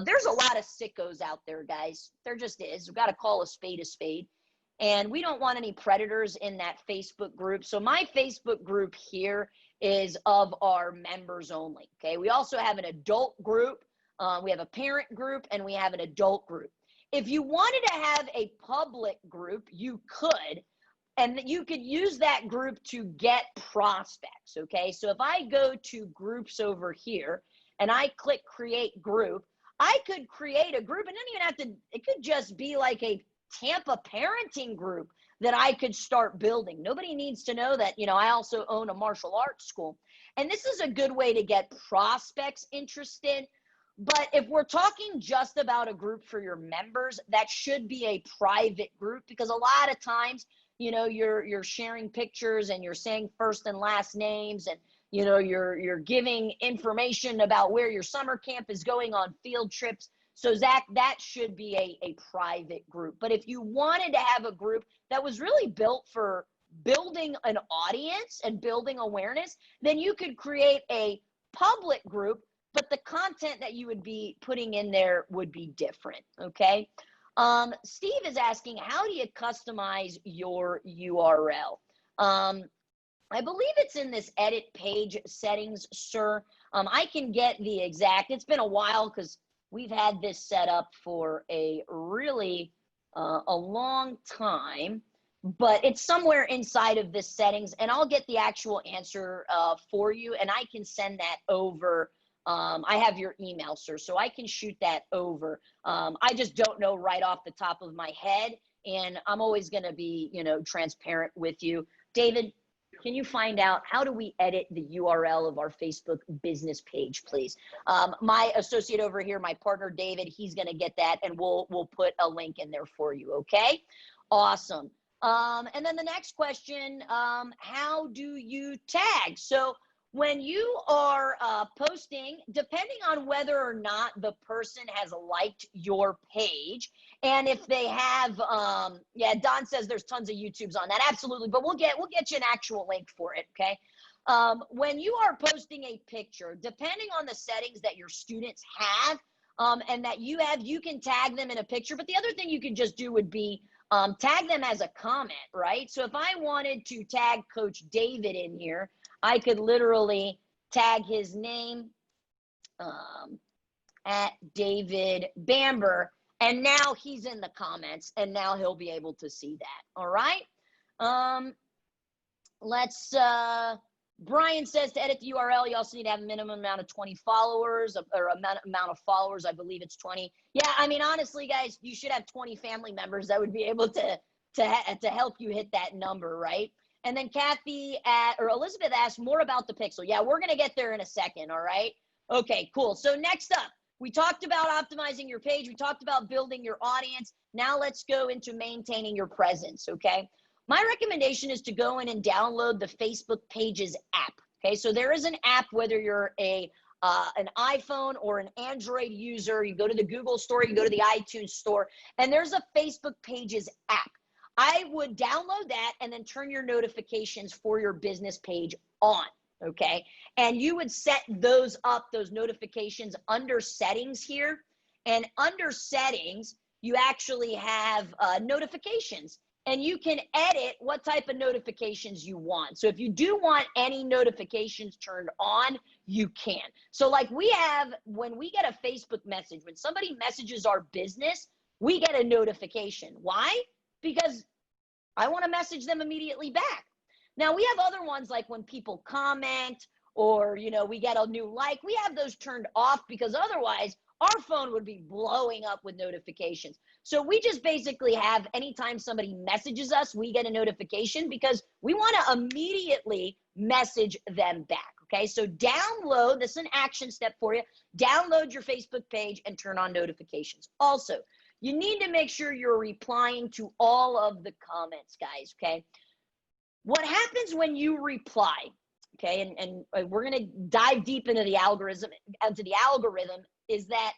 There's a lot of sickos out there, guys. There just is. We've got to call a spade a spade. And we don't want any predators in that Facebook group. So my Facebook group here is of our members only, okay? We also have an adult group. We have a parent group, and we have an adult group. If you wanted to have a public group, you could, and you could use that group to get prospects, okay? So if I go to groups over here and I click create group, I could create a group, and don't even have to, it could just be like a Tampa parenting group that I could start building. Nobody needs to know that, you know, I also own a martial arts school. And this is a good way to get prospects interested. But if we're talking just about a group for your members, that should be a private group, because a lot of times, you know, you're sharing pictures and you're saying first and last names, and you know, you're giving information about where your summer camp is going on field trips. So Zach, that should be a private group. But if you wanted to have a group that was really built for building an audience and building awareness, then you could create a public group, but the content that you would be putting in there would be different, okay? Steve is asking, how do you customize your URL? I believe it's in this edit page settings, sir. I can get the exact, it's been a while because we've had this set up for a really a long time, but it's somewhere inside of this settings, and I'll get the actual answer for you, and I can send that over. I have your email, sir, so I can shoot that over. I just don't know right off the top of my head, and I'm always going to be, you know, transparent with you. David, can you find out how do we edit the URL of our Facebook business page, please? My associate over here, my partner David, he's going to get that, and we'll put a link in there for you. Okay, awesome. And then the next question: how do you tag? So when you are posting, depending on whether or not the person has liked your page, and if they have, yeah, Don says there's tons of YouTubes on that, absolutely, but we'll get you an actual link for it, okay? When you are posting a picture, depending on the settings that your students have, and that you have, you can tag them in a picture, but the other thing you can just do would be tag them as a comment, right? So if I wanted to tag Coach David in here, I could literally tag his name at David Bamber, and now he's in the comments, and now he'll be able to see that. All right. Brian says to edit the URL, you also need to have a minimum amount of 20 followers, or amount of followers. I believe it's 20. Yeah, I mean, honestly, guys, you should have 20 family members that would be able to help you hit that number, right? And then Elizabeth asked more about the pixel. Yeah, we're going to get there in a second, all right? Okay, cool. So next up, we talked about optimizing your page. We talked about building your audience. Now let's go into maintaining your presence, okay? My recommendation is to go in and download the Facebook Pages app, okay? So there is an app, whether you're an iPhone or an Android user, you go to the Google store, you go to the iTunes store, and there's a Facebook Pages app. I would download that and then turn your notifications for your business page on, okay? And you would set those up, those notifications, under settings here. And under settings, you actually have notifications. And you can edit what type of notifications you want. So if you do want any notifications turned on, you can. So like we have, when we get a Facebook message, when somebody messages our business, we get a notification. Why? Because I want to message them immediately back. Now we have other ones, like when people comment, or, you know, we get a new like, we have those turned off, because otherwise our phone would be blowing up with notifications. So we just basically have, anytime somebody messages us, we get a notification, because we want to immediately message them back. Okay, so download, this is an action step for you. Download your Facebook page and turn on notifications. Also, you need to make sure you're replying to all of the comments, guys, okay? What happens when you reply, okay, and we're going to dive deep into the algorithm, is that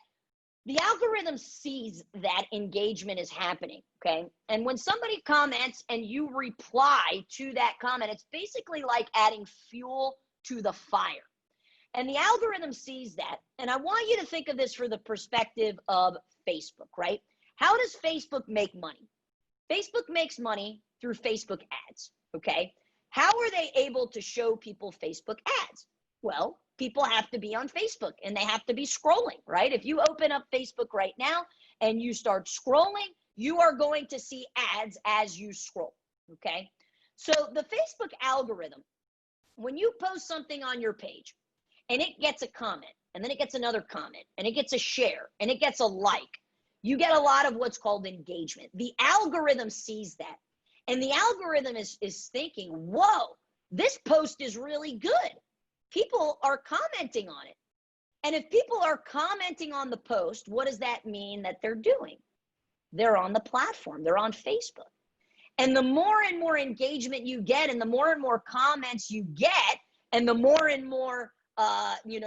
the algorithm sees that engagement is happening, okay? And when somebody comments and you reply to that comment, it's basically like adding fuel to the fire. And the algorithm sees that. And I want you to think of this for the perspective of Facebook, right? How does Facebook make money? Facebook makes money through Facebook ads, okay? How are they able to show people Facebook ads? Well, people have to be on Facebook and they have to be scrolling, right? If you open up Facebook right now and you start scrolling, you are going to see ads as you scroll, okay? So the Facebook algorithm, when you post something on your page and it gets a comment, and then it gets another comment, and it gets a share, and it gets a like, you get a lot of what's called engagement. The algorithm sees that. And the algorithm is thinking, whoa, this post is really good. People are commenting on it. And if people are commenting on the post, what does that mean that they're doing? They're on the platform. They're on Facebook. And the more and more engagement you get, and the more and more comments you get, and the more and more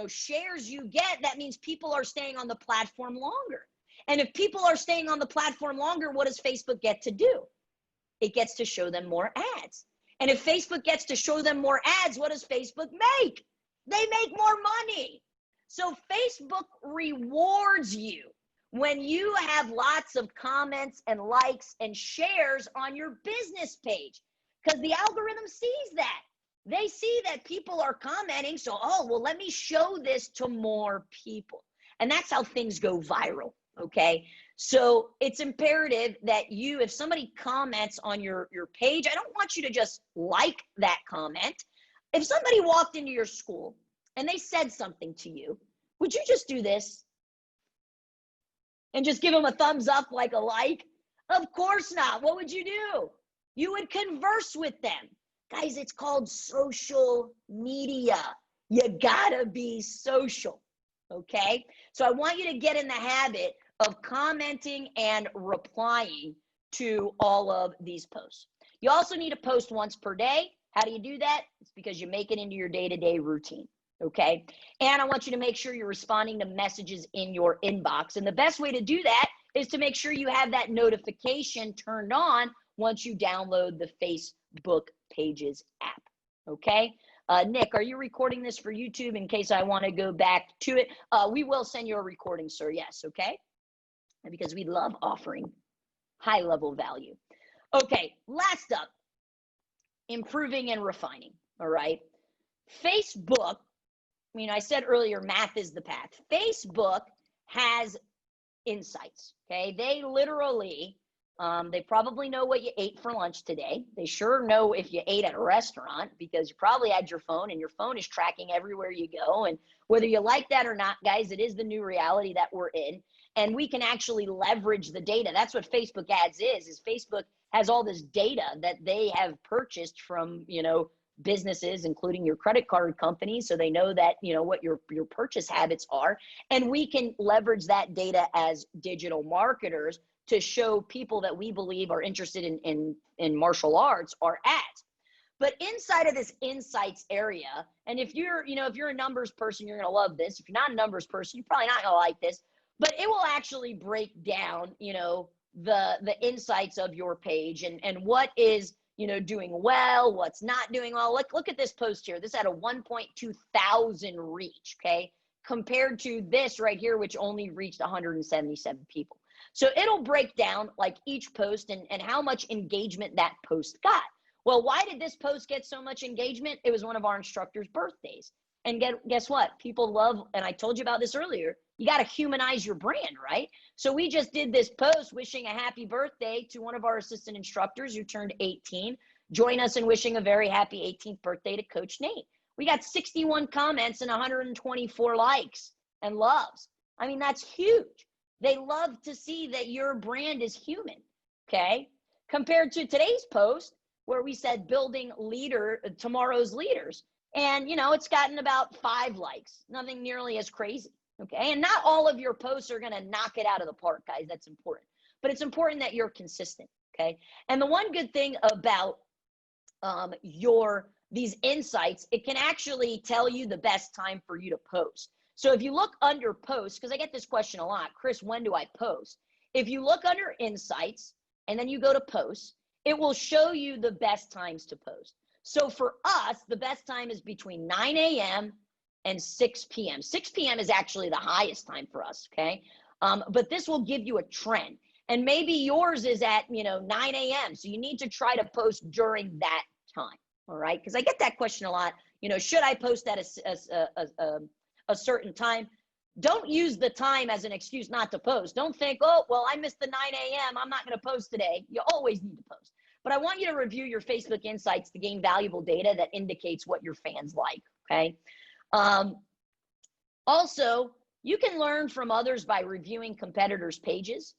shares you get, that means people are staying on the platform longer. And if people are staying on the platform longer, what does Facebook get to do? It gets to show them more ads. And if Facebook gets to show them more ads, what does Facebook make? They make more money. So Facebook rewards you when you have lots of comments and likes and shares on your business page, because the algorithm sees that. They see that people are commenting, so, let me show this to more people. And that's how things go viral, okay? So it's imperative that if somebody comments on your page, I don't want you to just like that comment. If somebody walked into your school and they said something to you, would you just do this and just give them a thumbs up like a like? Of course not. What would you do? You would converse with them. Guys, it's called social media. You gotta be social, okay? So I want you to get in the habit of commenting and replying to all of these posts. You also need to post once per day. How do you do that? It's because you make it into your day-to-day routine. Okay. And I want you to make sure you're responding to messages in your inbox. And the best way to do that is to make sure you have that notification turned on once you download the Facebook Pages app. Okay. Nick, are you recording this for YouTube in case I want to go back to it? We will send you a recording, sir. Yes. Okay. Because we love offering high level value. Okay. Last up, improving and refining. All right. Facebook, I mean, I said earlier, math is the path. Facebook has insights, okay? They literally, they probably know what you ate for lunch today. They sure know if you ate at a restaurant because you probably had your phone and your phone is tracking everywhere you go. And whether you like that or not, guys, it is the new reality that we're in. And we can actually leverage the data. That's what Facebook ads is Facebook has all this data that they have purchased from, you know, businesses, including your credit card companies, so they know that, you know, what your purchase habits are, and we can leverage that data as digital marketers to show people that we believe are interested in martial arts our ads. But inside of this insights area, and if you're, you know, if you're a numbers person, you're going to love this. If you're not a numbers person, you're probably not going to like this, but it will actually break down, you know, the insights of your page and what is, you know, doing well, what's not doing well. Look at this post here. This had a 1.2 thousand reach, okay, compared to this right here, which only reached 177 people. So it'll break down like each post and how much engagement that post got. Well, why did this post get so much engagement? It was one of our instructors' birthdays. And guess what? People love, and I told you about this earlier, you got to humanize your brand, right? So we just did this post wishing a happy birthday to one of our assistant instructors who turned 18. Join us in wishing a very happy 18th birthday to Coach Nate. We got 61 comments and 124 likes and loves. I mean, that's huge. They love to see that your brand is human, okay? Compared to today's post where we said building tomorrow's leaders. And, you know, it's gotten about 5 likes, nothing nearly as crazy. Okay. And not all of your posts are going to knock it out of the park, guys. That's important. But it's important that you're consistent. Okay. And the one good thing about these insights, it can actually tell you the best time for you to post. So if you look under posts, because I get this question a lot, Chris, when do I post? If you look under insights and then you go to posts, it will show you the best times to post. So for us, the best time is between 9 a.m. and 6 p.m. 6 p.m. is actually the highest time for us, okay? But this will give you a trend. And maybe yours is at, you know, 9 a.m. So you need to try to post during that time, all right? Because I get that question a lot. You know, should I post at a certain time? Don't use the time as an excuse not to post. Don't think, oh, well, I missed the 9 a.m. I'm not going to post today. You always need to post. But I want you to review your Facebook insights to gain valuable data that indicates what your fans like, okay? Also, you can learn from others by reviewing competitors' pages.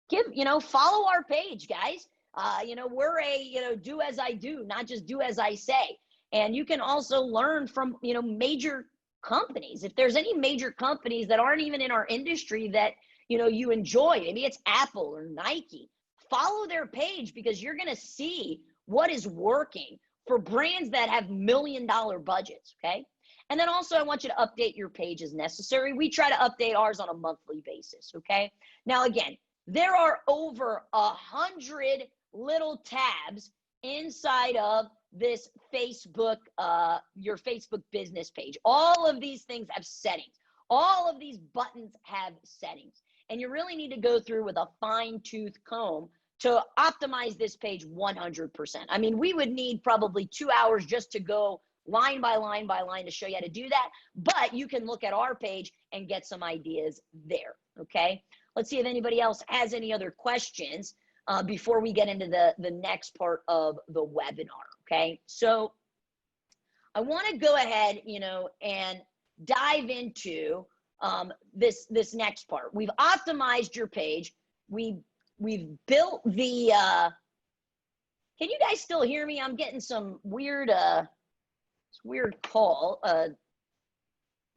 Follow our page, guys. We're a, do as I do, not just do as I say. And you can also learn from, major companies. If there's any major companies that aren't even in our industry that, you enjoy, maybe it's Apple or Nike, follow their page because you're going to see what is working for brands that have $1 million budgets, okay? And then also I want you to update your page as necessary. We try to update ours on a monthly basis, okay? Now, again, there are over 100 little tabs inside of this Facebook, your Facebook business page. All of these things have settings. All of these buttons have settings. And you really need to go through with a fine-tooth comb to optimize this page 100%. I mean, we would need probably 2 hours just to go line by line by line to show you how to do that. But you can look at our page and get some ideas there, okay? Let's see if anybody else has any other questions before we get into the next part of the webinar, okay? So I want to go ahead, and dive into this next part. We've optimized your page. We've built the, can you guys still hear me? I'm getting some weird, weird call. Can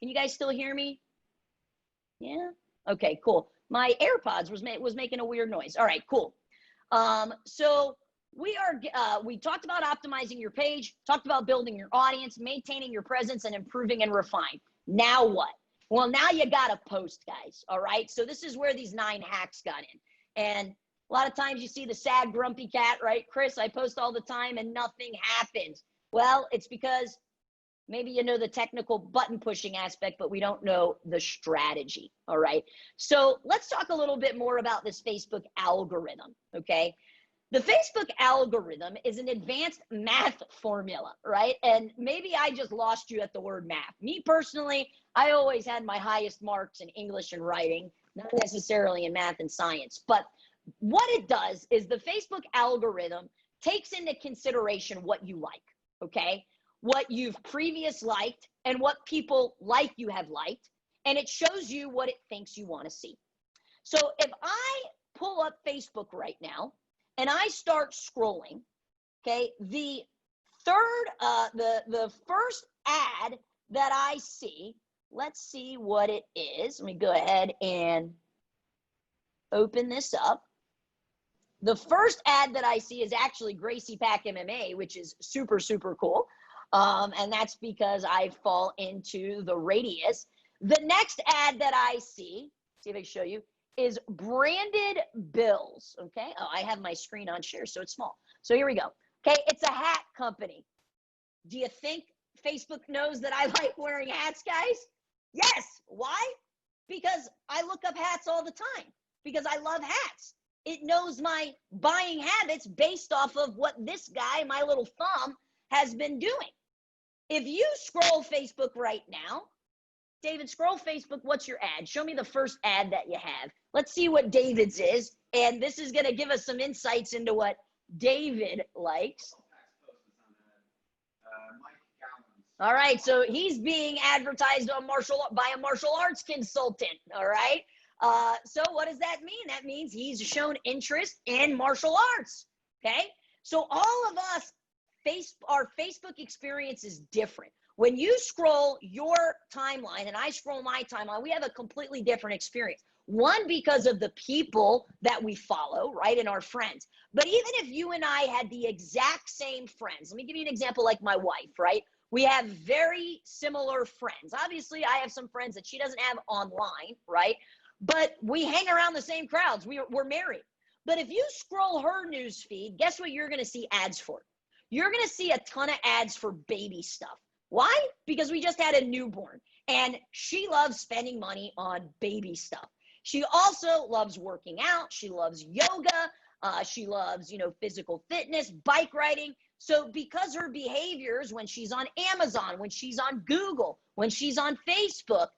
you guys still hear me? Yeah? Okay, cool. My AirPods was making a weird noise. All right, cool. So we talked about optimizing your page, talked about building your audience, maintaining your presence, and improving and refine. Now what? Well, now you got to post, guys. All right. So this is where these 9 hacks got in. And a lot of times you see the sad, grumpy cat, right? Chris, I post all the time and nothing happens. Well, it's because maybe you know the technical button pushing aspect, but we don't know the strategy. All right. So let's talk a little bit more about this Facebook algorithm. Okay. The Facebook algorithm is an advanced math formula, right? And maybe I just lost you at the word math. Me personally, I always had my highest marks in English and writing, not necessarily in math and science. But what it does is the Facebook algorithm takes into consideration what you like, okay? What you've previous liked and what people like you have liked, and it shows you what it thinks you want to see. So if I pull up Facebook right now, and I start scrolling, okay, the first ad that I see, let's see what it is. Let me go ahead and open this up. The first ad that I see is actually Gracie Pack MMA, which is super, super cool. And that's because I fall into the radius. The next ad that I see if I can show you, is branded bills, okay? Oh, I have my screen on share, so it's small. So here we go. Okay, it's a hat company. Do you think Facebook knows that I like wearing hats, guys? Yes. Why? Because I look up hats all the time, because I love hats. It knows my buying habits based off of what this guy, my little thumb, has been doing. If you scroll Facebook right now, David, scroll Facebook. What's your ad? Show me the first ad that you have. Let's see what David's is. And this is going to give us some insights into what David likes. All right. So he's being advertised on by a martial arts consultant. All right. So what does that mean? That means he's shown interest in martial arts. Okay. So all of us, our Facebook experience is different. When you scroll your timeline and I scroll my timeline, we have a completely different experience. One, because of the people that we follow, right, and our friends. But even if you and I had the exact same friends, let me give you an example like my wife, right? We have very similar friends. Obviously, I have some friends that she doesn't have online, right? But we hang around the same crowds. We're married. But if you scroll her news feed, guess what you're going to see ads for? You're going to see a ton of ads for baby stuff. Why? Because we just had a newborn and she loves spending money on baby stuff. She also loves working out. She loves yoga. She loves, physical fitness, bike riding. So because her behaviors, when she's on Amazon, when she's on Google, when she's on Facebook,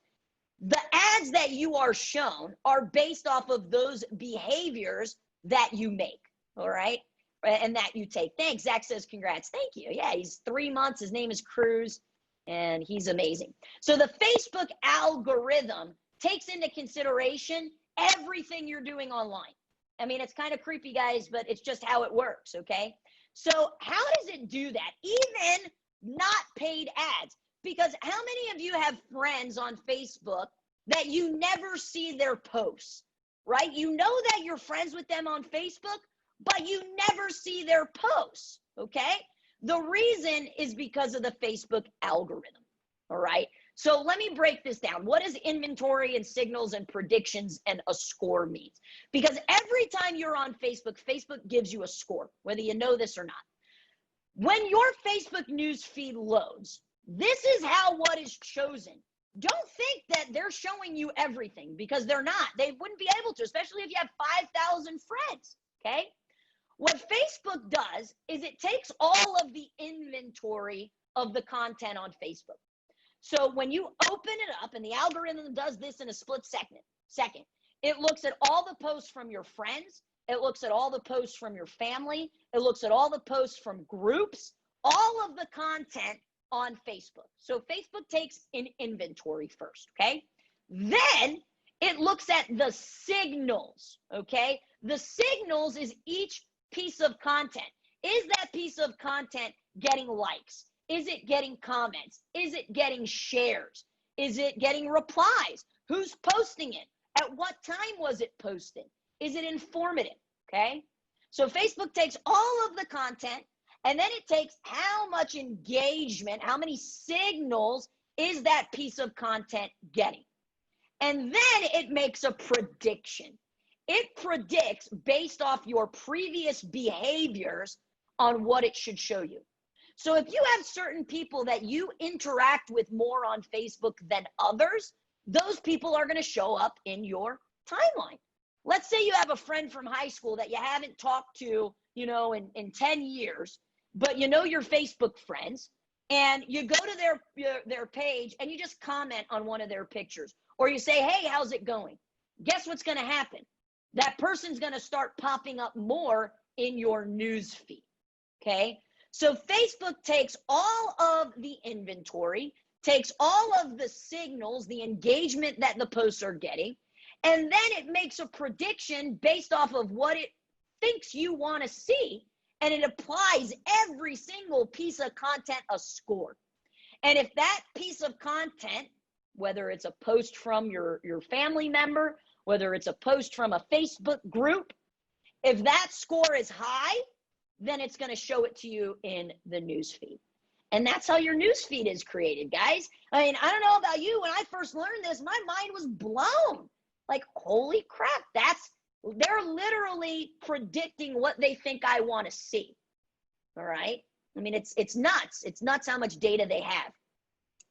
the ads that you are shown are based off of those behaviors that you make. All right. And that you take. Thanks. Zach says, congrats. Thank you. Yeah, he's 3 months. His name is Cruz, and he's amazing. So the Facebook algorithm takes into consideration everything you're doing online. I mean, it's kind of creepy, guys, but it's just how it works, okay? So how does it do that? Even not paid ads. Because how many of you have friends on Facebook that you never see their posts, right? You know that you're friends with them on Facebook, but you never see their posts, okay? The reason is because of the Facebook algorithm, all right? So let me break this down. What does inventory and signals and predictions and a score mean? Because every time you're on Facebook, Facebook gives you a score, whether you know this or not. When your Facebook news feed loads, this is how what is chosen. Don't think that they're showing you everything, because they're not. They wouldn't be able to, especially if you have 5,000 friends, okay? What Facebook does is it takes all of the inventory of the content on Facebook. So when you open it up, and the algorithm does this in a split second, it looks at all the posts from your friends. It looks at all the posts from your family. It looks at all the posts from groups, all of the content on Facebook. So Facebook takes an inventory first, okay? Then it looks at the signals, okay? The signals is each piece of content. Is that piece of content getting likes? Is it getting comments? Is it getting shares? Is it getting replies? Who's posting it? At what time was it posted? Is it informative? Okay. So Facebook takes all of the content, and then it takes how much engagement, how many signals is that piece of content getting. And then it makes a prediction. It predicts based off your previous behaviors on what it should show you. So if you have certain people that you interact with more on Facebook than others, those people are going to show up in your timeline. Let's say you have a friend from high school that you haven't talked to, in 10 years, but you know your Facebook friends, and you go to their page and you just comment on one of their pictures, or you say, hey, how's it going? Guess what's going to happen? That person's going to start popping up more in your news feed. Okay. So Facebook takes all of the inventory, takes all of the signals, the engagement that the posts are getting, and then it makes a prediction based off of what it thinks you want to see, and it applies every single piece of content a score. And if that piece of content, whether it's a post from your family member, whether it's a post from a Facebook group, if that score is high, then it's going to show it to you in the newsfeed. And that's how your newsfeed is created, guys. I mean, I don't know about you. When I first learned this, my mind was blown. Like, holy crap, they're literally predicting what they think I want to see. All right. I mean, it's nuts. It's nuts how much data they have.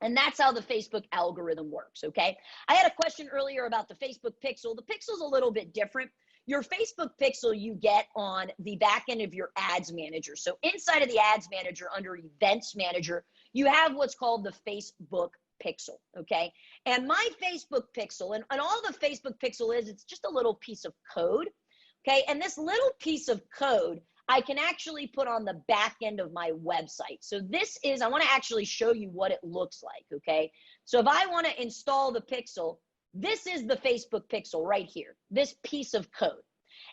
And that's how the Facebook algorithm works, okay? I had a question earlier about the Facebook pixel. The pixel's a little bit different. Your Facebook pixel you get on the back end of your ads manager. So inside of the ads manager, under events manager, you have what's called the Facebook pixel, okay? And my Facebook pixel, and all the Facebook pixel is, it's just a little piece of code, okay? And this little piece of code, I can actually put on the back end of my website. So this is, I want to actually show you what it looks like, okay? So if I want to install the pixel, this is the Facebook pixel right here, this piece of code.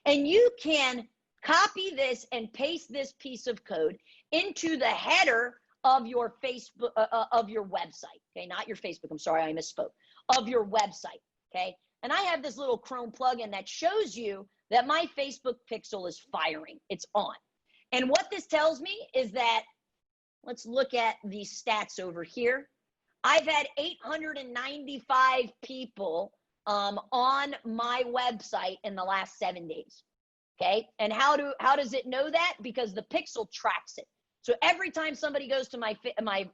And you can copy this and paste this piece of code into the header of your Facebook, of your website, okay? Not your Facebook, I'm sorry, I misspoke, of your website, okay? And I have this little Chrome plugin that shows you that my Facebook pixel is firing, it's on. And what this tells me is that, let's look at the stats over here. I've had 895 people on my website in the last 7 days, okay? And how does it know that? Because the pixel tracks it. So every time somebody goes to my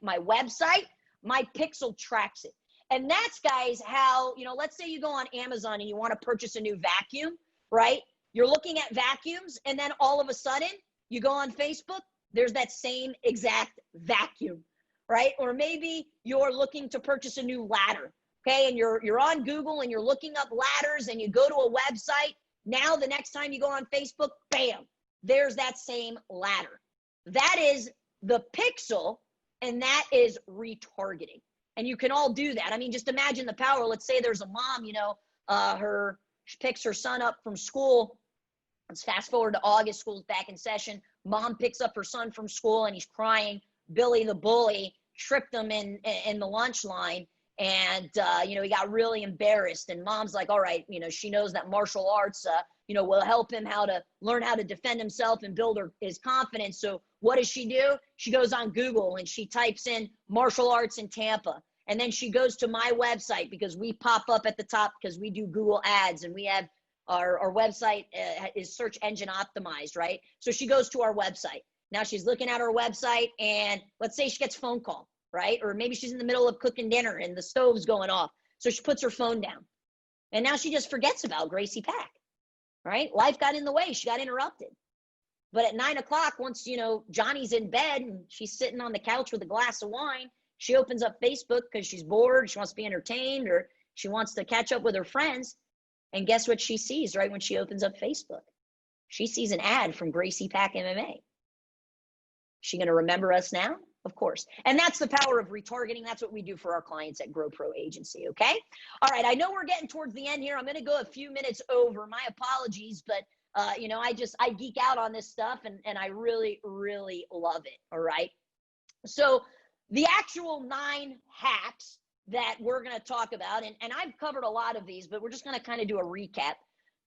website, my pixel tracks it. And that's, guys, how, let's say you go on Amazon and you want to purchase a new vacuum, right? You're looking at vacuums, and then all of a sudden you go on Facebook, there's that same exact vacuum, right? Or maybe you're looking to purchase a new ladder, okay? And you're on Google and you're looking up ladders, and you go to a website. Now the next time you go on Facebook, bam, there's that same ladder. That is the pixel, and that is retargeting. And you can all do that. I mean, just imagine the power. Let's say there's a mom, she picks her son up from school. Let's fast forward to August, school's back in session. Mom picks up her son from school and he's crying. Billy the bully tripped him in the lunch line, and he got really embarrassed. And mom's like, all right, she knows that martial arts will help him learn how to defend himself and build his confidence. So what does she do? She goes on Google and she types in martial arts in Tampa. And then she goes to my website, because we pop up at the top because we do Google ads, and we have our website is search engine optimized, right? So she goes to our website. Now she's looking at her website, and let's say she gets a phone call, right? Or maybe she's in the middle of cooking dinner and the stove's going off. So she puts her phone down, and now she just forgets about Gracie Pack, right? Life got in the way. She got interrupted. But at 9 o'clock, once, Johnny's in bed and she's sitting on the couch with a glass of wine, she opens up Facebook because she's bored, she wants to be entertained, or she wants to catch up with her friends. And guess what she sees right when she opens up Facebook? She sees an ad from Gracie Pack MMA. Is she going to remember us now? Of course. And that's the power of retargeting. That's what we do for our clients at Grow Pro Agency, okay? All right, I know we're getting towards the end here. I'm going to go a few minutes over. My apologies, but I geek out on this stuff, and I really, really love it, all right? So the actual 9 hacks that we're going to talk about, and I've covered a lot of these, but we're just going to kind of do a recap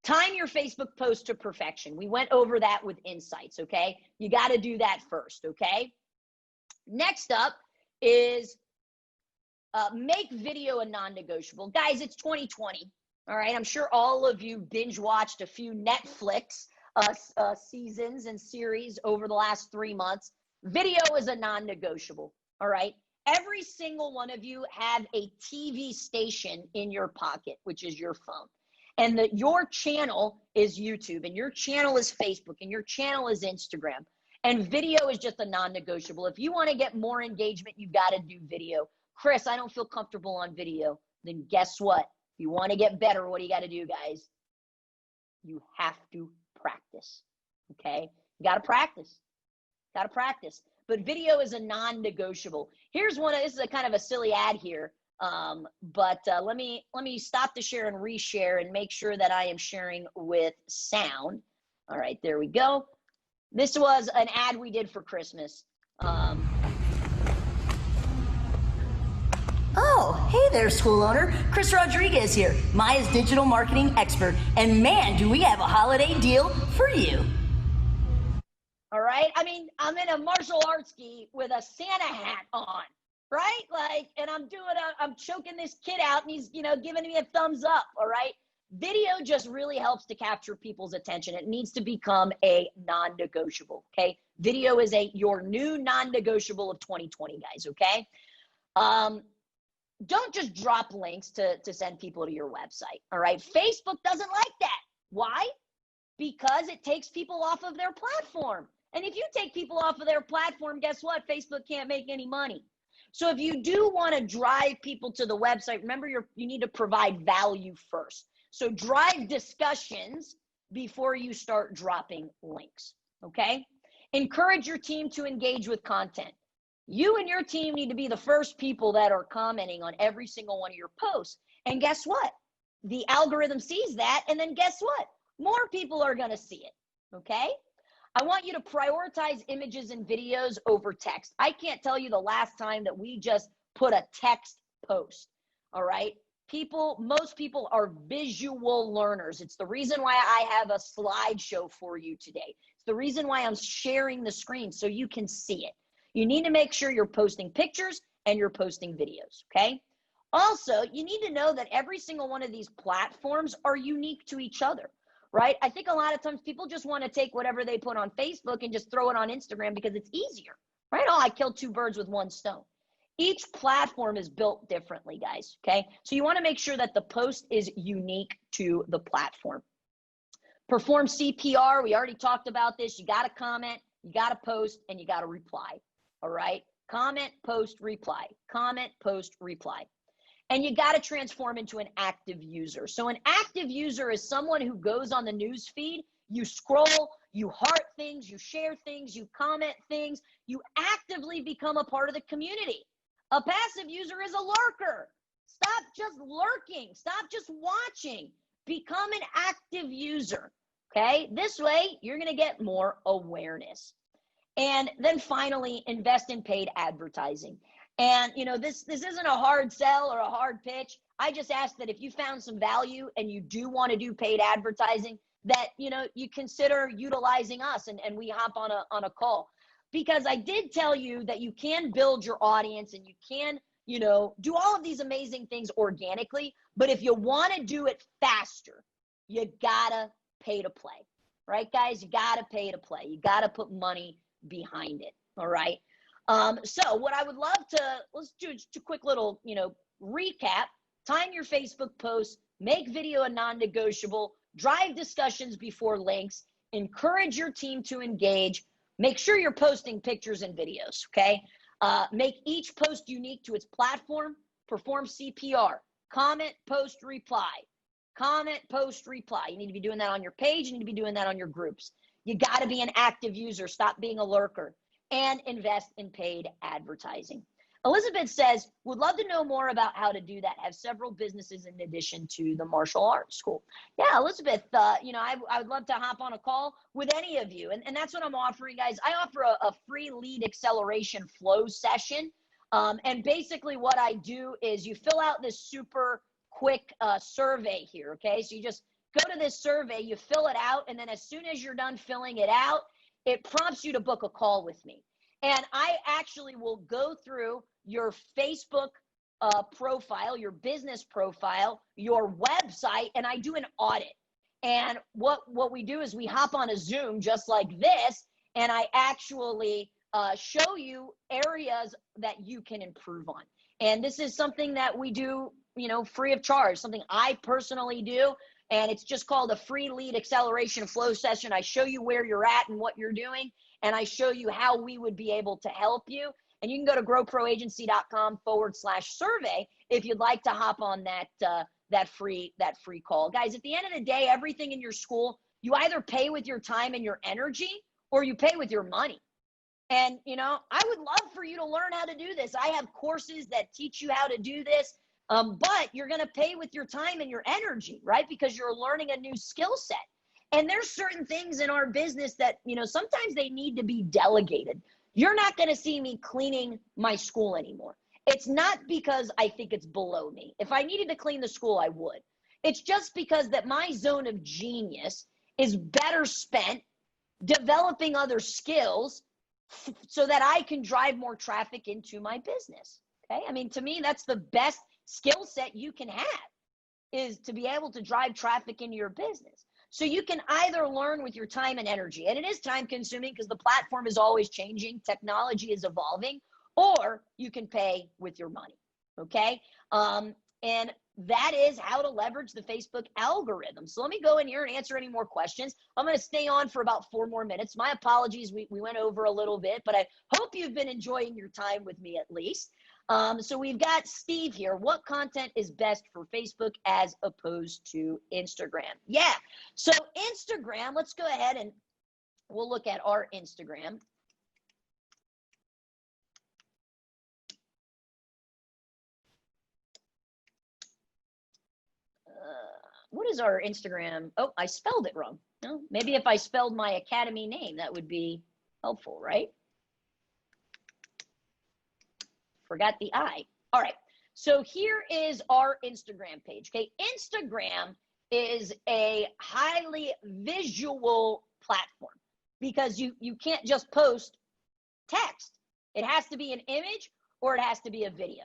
Time your Facebook post to perfection. We went over that with insights, okay? You got to do that first, okay? Next up is make video a non-negotiable. Guys, it's 2020, all right? I'm sure all of you binge watched a few Netflix seasons and series over the last 3 months. Video is a non-negotiable, all right? Every single one of you have a TV station in your pocket, which is your phone. And your channel is YouTube, and your channel is Facebook, and your channel is Instagram. And video is just a non-negotiable. If you want to get more engagement, you've got to do video. Chris, I don't feel comfortable on video. Then guess what? If you want to get better, what do you got to do, guys? You have to practice, okay? You got to practice. Got to practice. But video is a non-negotiable. Here's one. This is a kind of a silly ad here. But let me stop the share and reshare and make sure that I am sharing with sound. All right, there we go. This was an ad we did for Christmas. Oh, hey there, school owner. Chris Rodriguez here, Maya's digital marketing expert. And man, do we have a holiday deal for you. All right. I mean, I'm in a martial arts gi with a Santa hat on. Right? Like, and I'm choking this kid out and he's, giving me a thumbs up. All right. Video just really helps to capture people's attention. It needs to become a non-negotiable. Okay. Video is your new non-negotiable of 2020, guys. Okay. Don't just drop links to send people to your website. All right. Facebook doesn't like that. Why? Because it takes people off of their platform. And if you take people off of their platform, guess what? Facebook can't make any money. So if you do want to drive people to the website, remember you need to provide value first. So drive discussions before you start dropping links, okay? Encourage your team to engage with content. You and your team need to be the first people that are commenting on every single one of your posts. And guess what? The algorithm sees that, and then guess what? More people are going to see it, okay? I want you to prioritize images and videos over text. I can't tell you the last time that we just put a text post, all right? Most people are visual learners. It's the reason why I have a slideshow for you today. It's the reason why I'm sharing the screen so you can see it. You need to make sure you're posting pictures and you're posting videos, okay? Also, you need to know that every single one of these platforms are unique to each other. Right? I think a lot of times people just want to take whatever they put on Facebook and just throw it on Instagram because it's easier, right? Oh, I killed 2 birds with 1 stone. Each platform is built differently, guys, okay? So you want to make sure that the post is unique to the platform. Perform CPR. We already talked about this. You got to comment, you got to post, and you got to reply, all right? Comment, post, reply. Comment, post, reply. And you got to transform into an active user. So an active user is someone who goes on the news feed, you scroll, you heart things, you share things, you comment things, you actively become a part of the community. A passive user is a lurker. Stop just lurking. Stop just watching. Become an active user, okay? This way, you're going to get more awareness. And then finally, invest in paid advertising. And, this isn't a hard sell or a hard pitch. I just ask that if you found some value and you do want to do paid advertising, that, you consider utilizing us and we hop on a call. Because I did tell you that you can build your audience and you can, do all of these amazing things organically. But if you want to do it faster, you got to pay to play. Right, guys? You got to pay to play. You got to put money behind it. All right. So what I would love let's do a quick little, recap. Time your Facebook posts, make video a non-negotiable, drive discussions before links, encourage your team to engage, make sure you're posting pictures and videos, okay? Make each post unique to its platform, perform CPR, comment, post, reply. Comment, post, reply. You need to be doing that on your page. You need to be doing that on your groups. You got to be an active user. Stop being a lurker. And invest in paid advertising. Elizabeth says, would love to know more about how to do that. Have several businesses in addition to the martial arts school. Yeah, Elizabeth, I would love to hop on a call with any of you. And that's what I'm offering, guys. I offer a free lead acceleration flow session. And basically what I do is you fill out this super quick survey here, okay? So you just go to this survey, you fill it out, and then as soon as you're done filling it out, it prompts you to book a call with me. And I actually will go through your Facebook profile, your business profile, your website, and I do an audit. And what we do is we hop on a Zoom just like this, and I actually show you areas that you can improve on. And this is something that we do, free of charge, something I personally do. And it's just called a free lead acceleration flow session. I show you where you're at and what you're doing, and I show you how we would be able to help you. And you can go to growproagency.com/survey if you'd like to hop on that free call. Guys, at the end of the day, everything in your school, you either pay with your time and your energy, or you pay with your money. And, I would love for you to learn how to do this. I have courses that teach you how to do this, but you're going to pay with your time and your energy, right? Because you're learning a new skill set. And there's certain things in our business that, sometimes they need to be delegated. You're not going to see me cleaning my school anymore. It's not because I think it's below me. If I needed to clean the school, I would. It's just because that my zone of genius is better spent developing other skills so that I can drive more traffic into my business. Okay. I mean, to me, that's the best skill set you can have, is to be able to drive traffic into your business. So you can either learn with your time and energy, and it is time consuming because the platform is always changing, technology is evolving, or you can pay with your money. Okay. And that is how to leverage the Facebook algorithm. So let me go in here and answer any more questions. I'm going to stay on for about 4 more minutes. My apologies. We went over a little bit, but I hope you've been enjoying your time with me at least. So we've got Steve here. What content is best for Facebook as opposed to Instagram? Yeah. So Instagram, let's go ahead and we'll look at our Instagram. What is our Instagram? Oh, I spelled it wrong. No, maybe if I spelled my academy name, that would be helpful, right? Forgot the I. All right. So here is our Instagram page. Okay. Instagram is a highly visual platform because you can't just post text. It has to be an image or it has to be a video.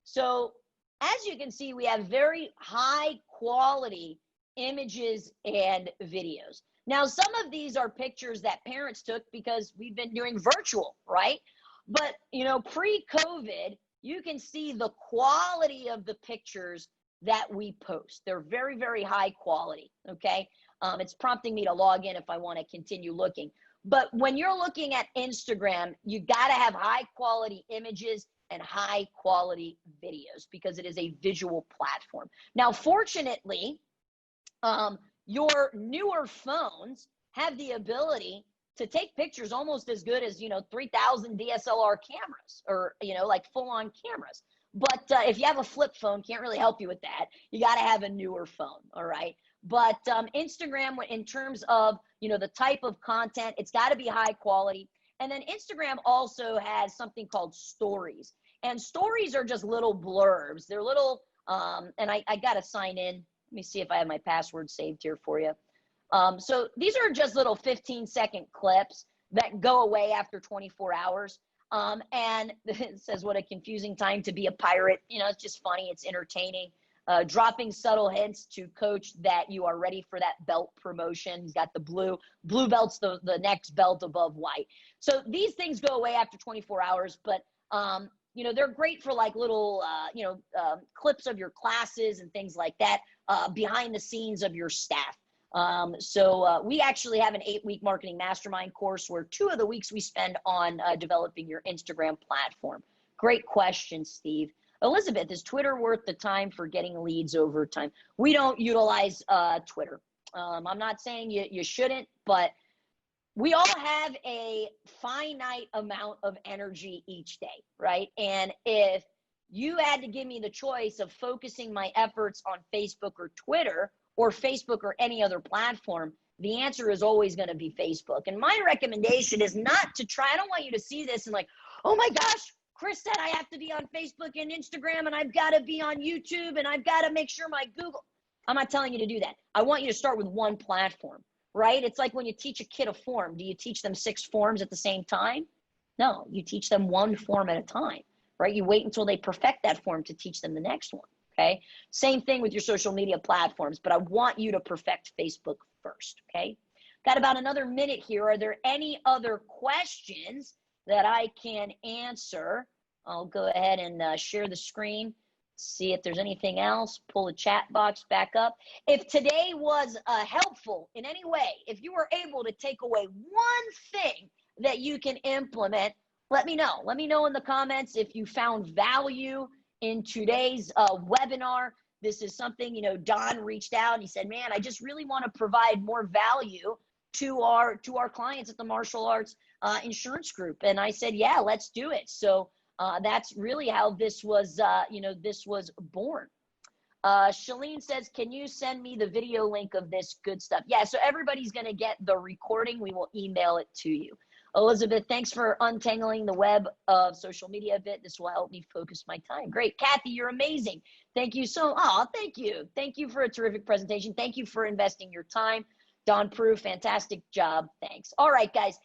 So as you can see, we have very high quality images and videos. Now, some of these are pictures that parents took because we've been doing virtual, right? But, pre-COVID, you can see the quality of the pictures that we post. They're very, very high quality, okay? It's prompting me to log in if I want to continue looking. But when you're looking at Instagram, you got to have high quality images and high quality videos because it is a visual platform. Now, fortunately, your newer phones have the ability to take pictures almost as good as, 3,000 DSLR cameras or, like full on cameras. But if you have a flip phone, can't really help you with that. You got to have a newer phone. All right. But Instagram, in terms of, the type of content, it's got to be high quality. And then Instagram also has something called stories. And stories are just little blurbs. They're little, and I got to sign in. Let me see if I have my password saved here for you. So these are just little 15-second clips that go away after 24 hours. And it says, what a confusing time to be a pirate. It's just funny. It's entertaining. Dropping subtle hints to coach that you are ready for that belt promotion. He's got the blue belt's the next belt above white. So these things go away after 24 hours, but they're great for like little, clips of your classes and things like that, behind the scenes of your staff. So we actually have an 8-week marketing mastermind course where 2 of the weeks we spend on developing your Instagram platform. Great question, Steve. Elizabeth, is Twitter worth the time for getting leads over time? We don't utilize Twitter. I'm not saying you shouldn't, but we all have a finite amount of energy each day, right? And if you had to give me the choice of focusing my efforts on Facebook or Twitter or Facebook or any other platform, the answer is always going to be Facebook. And my recommendation is not to try. I don't want you to see this and like, oh my gosh, Chris said I have to be on Facebook and Instagram and I've got to be on YouTube and I've got to make sure my Google. I'm not telling you to do that. I want you to start with one platform, right? It's like when you teach a kid a form. Do you teach them 6 forms at the same time? No, you teach them one form at a time, right? You wait until they perfect that form to teach them the next one, okay? Same thing with your social media platforms, but I want you to perfect Facebook first, okay? Got about another minute here. Are there any other questions that I can answer? I'll go ahead and share the screen, see if there's anything else, pull the chat box back up. If today was helpful in any way, if you were able to take away one thing that you can implement, let me know. Let me know in the comments if you found value in today's webinar. This is something, you know, Don reached out and he said, man, I just really want to provide more value to our clients at the Martial Arts Insurance Group. And I said, yeah, let's do it. So that's really how this was, this was born. Shalene says, can you send me the video link of this good stuff? Yeah, so everybody's going to get the recording. We will email it to you. Elizabeth, thanks for untangling the web of social media a bit. This will help me focus my time. Great. Kathy, you're amazing. Thank you thank you. Thank you for a terrific presentation. Thank you for investing your time. Don Prue, fantastic job. Thanks. All right, guys.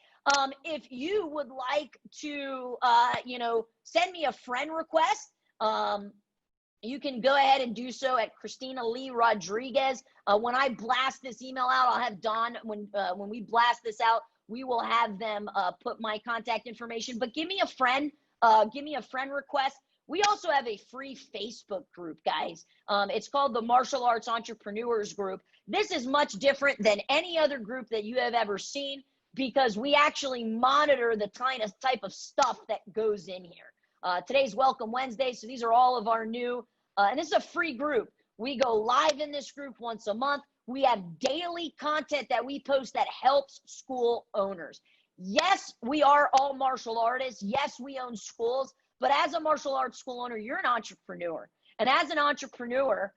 If you would like to, send me a friend request, you can go ahead and do so at Christina Lee Rodriguez. When I blast this email out, I'll have Don, when we blast this out, we will have them put my contact information. But give me a friend request. We also have a free Facebook group, guys. It's called the Martial Arts Entrepreneurs Group. This is much different than any other group that you have ever seen because we actually monitor the type of stuff that goes in here. Today's Welcome Wednesday, so these are all of our new, and this is a free group. We go live in this group once a month. We have daily content that we post that helps school owners. Yes, we are all martial artists. Yes, we own schools, but as a martial arts school owner, you're an entrepreneur. And as an entrepreneur,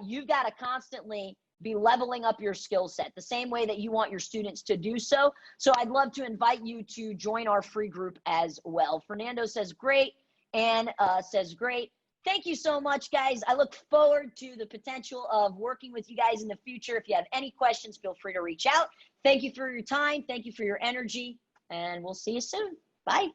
you've got to constantly be leveling up your skill set the same way that you want your students to do so. So I'd love to invite you to join our free group as well. Fernando says, great. Ann says, great. Thank you so much, guys. I look forward to the potential of working with you guys in the future. If you have any questions, feel free to reach out. Thank you for your time. Thank you for your energy, and we'll see you soon. Bye.